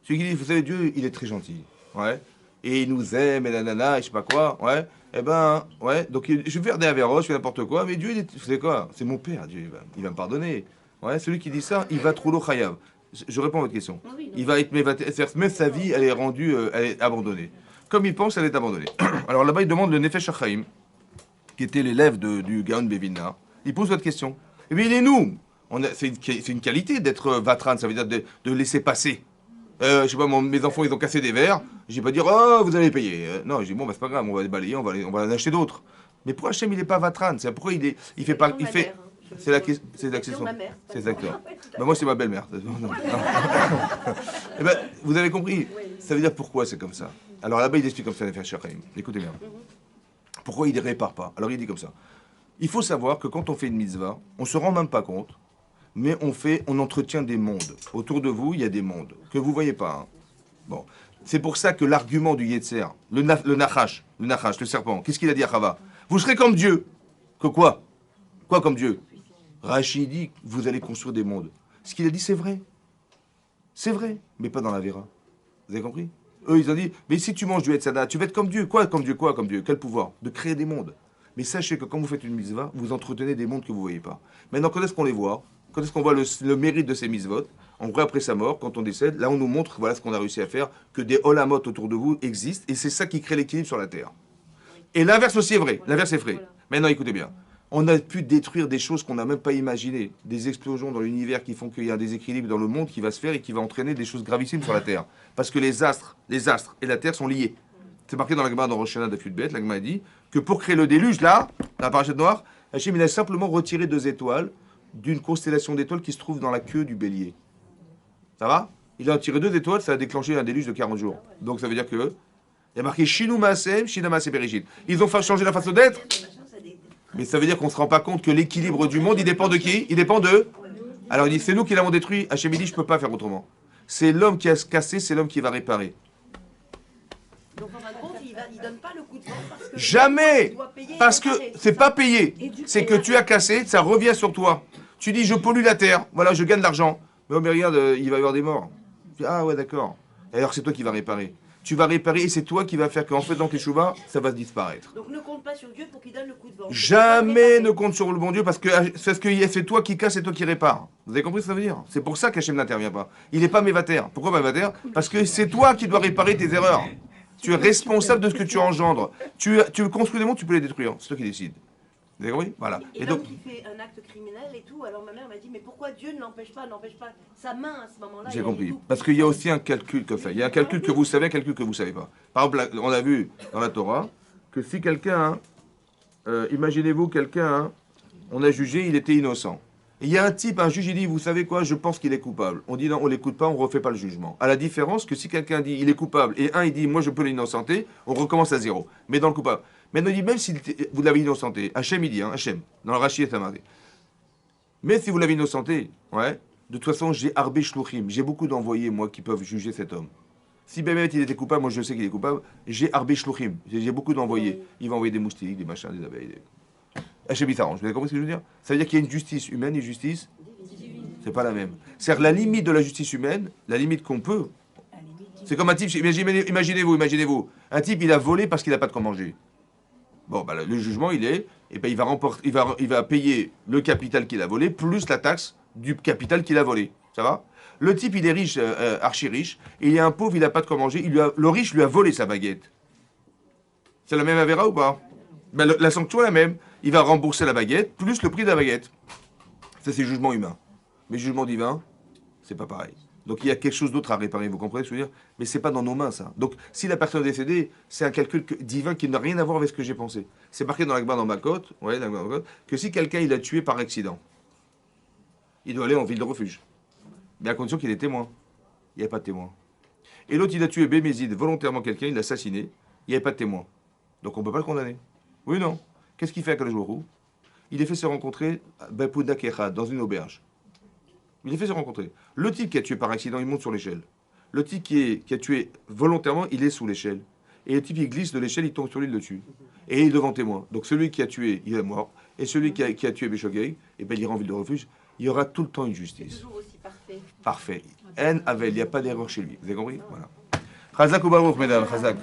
A: Celui qui dit, vous savez, Dieu, il est très gentil. Ouais. Et il nous aime, et nanana, et je sais pas quoi. Ouais. Eh ben, ouais. Donc, je vais faire des avéros, je fais n'importe quoi. Mais Dieu, vous savez quoi? C'est mon père, Dieu. Il va me pardonner. Ouais. Celui qui dit ça, il va trop l'eau chayav. Je réponds à votre question. Oui, il va être, même sa vie, elle est rendue, elle est abandonnée. Comme il pense, elle est abandonnée. Alors là-bas, il demande le Nefesh HaChaim, qui était l'élève du Gaon Bevina. Il pose votre question. Eh bien, il est nous. C'est une qualité d'être vatran, ça veut dire de laisser passer. Je sais pas, mes enfants, ils ont cassé des verres. Je vais pas dire, oh, vous allez payer. Non, je dis, bon, bah, c'est pas grave, on va les balayer, on va en acheter d'autres. Mais pourquoi Hachem, il est pas vatran? C'est pourquoi il fait pas, il fait. C'est la question. C'est la question. C'est exactement. Bah, moi, c'est ma belle-mère. Eh ben, vous avez compris. Ça veut dire pourquoi c'est comme ça. Alors là-bas, il explique comme ça, les Shachrim. Écoutez bien. Pourquoi il ne répare pas? Alors il dit comme ça. Il faut savoir que quand on fait une mitzvah, on se rend même pas compte, mais on entretient des mondes. Autour de vous, il y a des mondes que vous voyez pas. Hein. Bon, c'est pour ça que l'argument du Yetzer, le Nachash, le serpent, qu'est-ce qu'il a dit à Chava? Vous serez comme Dieu. Que quoi? Quoi comme Dieu? Rachid dit, vous allez construire des mondes. Ce qu'il a dit, c'est vrai. C'est vrai, mais pas dans la Véra. Vous avez compris? Eux, ils ont dit, mais si tu manges du Hetzada, tu vas être comme Dieu. Quoi comme Dieu? Quoi comme Dieu? Quel pouvoir? De créer des mondes. Mais sachez que quand vous faites une mitzvah, vous entretenez des mondes que vous ne voyez pas. Maintenant, quand est-ce qu'on les voit? Quand est-ce qu'on voit le mérite de ces mitzvot? En vrai, après sa mort, quand on décède, là, on nous montre, voilà ce qu'on a réussi à faire, que des olamot autour de vous existent, et c'est ça qui crée l'équilibre sur la terre. Et l'inverse aussi est vrai. L'inverse est vrai. Maintenant, écoutez bien. On a pu détruire des choses qu'on n'a même pas imaginées. Des explosions dans l'univers qui font qu'il y a un déséquilibre dans le monde qui va se faire et qui va entraîner des choses gravissimes sur la Terre. Parce que les astres et la Terre sont liés. C'est marqué dans la Gemara dans Rosh Hashanah d'Afud Bet. La Gemara dit que pour créer le déluge, là, dans la parachute noire, Hachem, il a simplement retiré 2 étoiles d'une constellation d'étoiles qui se trouve dans la queue du bélier. Ça va? Il a retiré 2 étoiles, ça a déclenché un déluge de 40 jours. Donc ça veut dire que il y a marqué Shinu Maasem, Shina Maaseh Bereshit. Ils ont changé la façon d'être. Mais ça veut dire qu'on ne se rend pas compte que l'équilibre du monde, il dépend de qui? Il dépend d'eux. Alors il dit, c'est nous qui l'avons détruit. Hachem dit, je ne peux pas faire autrement. C'est l'homme qui a cassé, c'est l'homme qui va réparer.
B: Donc en fin de compte, il ne donne pas le coup de vent parce que...
A: Jamais! Parce que c'est pas payé. C'est que tu as cassé, ça revient sur toi. Tu dis, je pollue la terre, voilà, je gagne de l'argent. Mais regarde, il va y avoir des morts. Tu dis, ah ouais, d'accord. Alors c'est toi qui vas réparer. Tu vas réparer et c'est toi qui vas faire qu'en faisant Teshuva, ça va disparaître.
B: Donc ne compte pas sur Dieu pour qu'il donne le coup de vent.
A: Jamais ne compte sur le bon Dieu parce que c'est toi qui casse, c'est toi qui répare. Vous avez compris ce que ça veut dire? C'est pour ça qu'Hachem n'intervient pas. Il n'est pas mévater. Pourquoi mévater? Parce que c'est toi qui dois réparer tes erreurs. Tu es responsable de ce que tu engendres. Tu construis des mondes, tu peux les détruire. C'est toi qui décides. Vous avez compris? Voilà.
B: Et donc, qui fait un acte criminel et tout, alors ma mère m'a dit, mais pourquoi Dieu ne n'empêche pas sa main à ce moment-là?
A: J'ai compris. Parce qu'il y a aussi un calcul comme ça. Il y a un calcul que vous savez, un calcul que vous ne savez pas. Par exemple, on a vu dans la Torah que si quelqu'un, imaginez-vous quelqu'un, on a jugé, il était innocent. Et il y a un type, un juge, il dit, vous savez quoi, je pense qu'il est coupable. On dit non, on ne l'écoute pas, on ne refait pas le jugement. À la différence que si quelqu'un dit, il est coupable, et un, il dit, moi je peux l'innocenter, on recommence à 0. Mais dans le coupable. Maintenant, il dit, même si vous l'avez innocenté, Hachem, il dit, hein, Hachem, dans le Rashi et Tamardé. Mais si vous l'avez innocenté, ouais, de toute façon, j'ai Arbé Shluchim, j'ai beaucoup d'envoyés, moi, qui peuvent juger cet homme. Si Bémet, il était coupable, moi je sais qu'il est coupable, j'ai Arbé Shluchim, j'ai beaucoup d'envoyés. Il va envoyer des moustiques, des machins, des abeilles. Hachem, il s'arrange. Vous avez compris ce que je veux dire? Ça veut dire qu'il y a une justice humaine et une justice, c'est pas la même. C'est-à-dire la limite de la justice humaine, la limite qu'on peut. C'est comme un type, imaginez-vous, un type, il a volé parce qu'il n'a pas de quoi manger. Bon, bah, le jugement, il est, et ben, il va payer le capital qu'il a volé, plus la taxe du capital qu'il a volé. Ça va? Le type, il est riche, archi riche, et il y a un pauvre, il n'a pas de quoi manger, le riche lui a volé sa baguette. C'est la même avéra ou pas? Ben, la sanction est la même. Il va rembourser la baguette, plus le prix de la baguette. Ça, c'est jugement humain. Mais jugement divin, c'est pas pareil. Donc il y a quelque chose d'autre à réparer, vous comprenez ce que je veux dire? Mais c'est pas dans nos mains ça. Donc si la personne est décédée, c'est un calcul divin qui n'a rien à voir avec ce que j'ai pensé. C'est marqué dans la Gemara dans Makot, ouais, que si quelqu'un il a tué par accident, il doit aller en ville de refuge. Mais à condition qu'il ait témoin. Il n'y a pas de témoin. Et l'autre il a tué Bémézid volontairement quelqu'un, il l'a assassiné, il n'y avait pas de témoin. Donc on ne peut pas le condamner. Oui ou non? Qu'est-ce qu'il fait à Kalajouarou? Il les fait se rencontrer dans une auberge. Il les fait se rencontrer. Le type qui a tué par accident, il monte sur l'échelle. Le type qui a tué volontairement, il est sous l'échelle. Et le type, il glisse de l'échelle, il tombe sur lui, il le tue. Et il est devant témoin. Donc celui qui a tué, il est mort. Et celui qui a tué Béchogay, et ben, il ira en ville de refuge. Il y aura tout le temps une justice.
B: Toujours aussi parfait.
A: Parfait. En Avel, il n'y a pas d'erreur chez lui. Vous avez compris? Voilà. Chazak ou Baruch, mesdames. Chazak.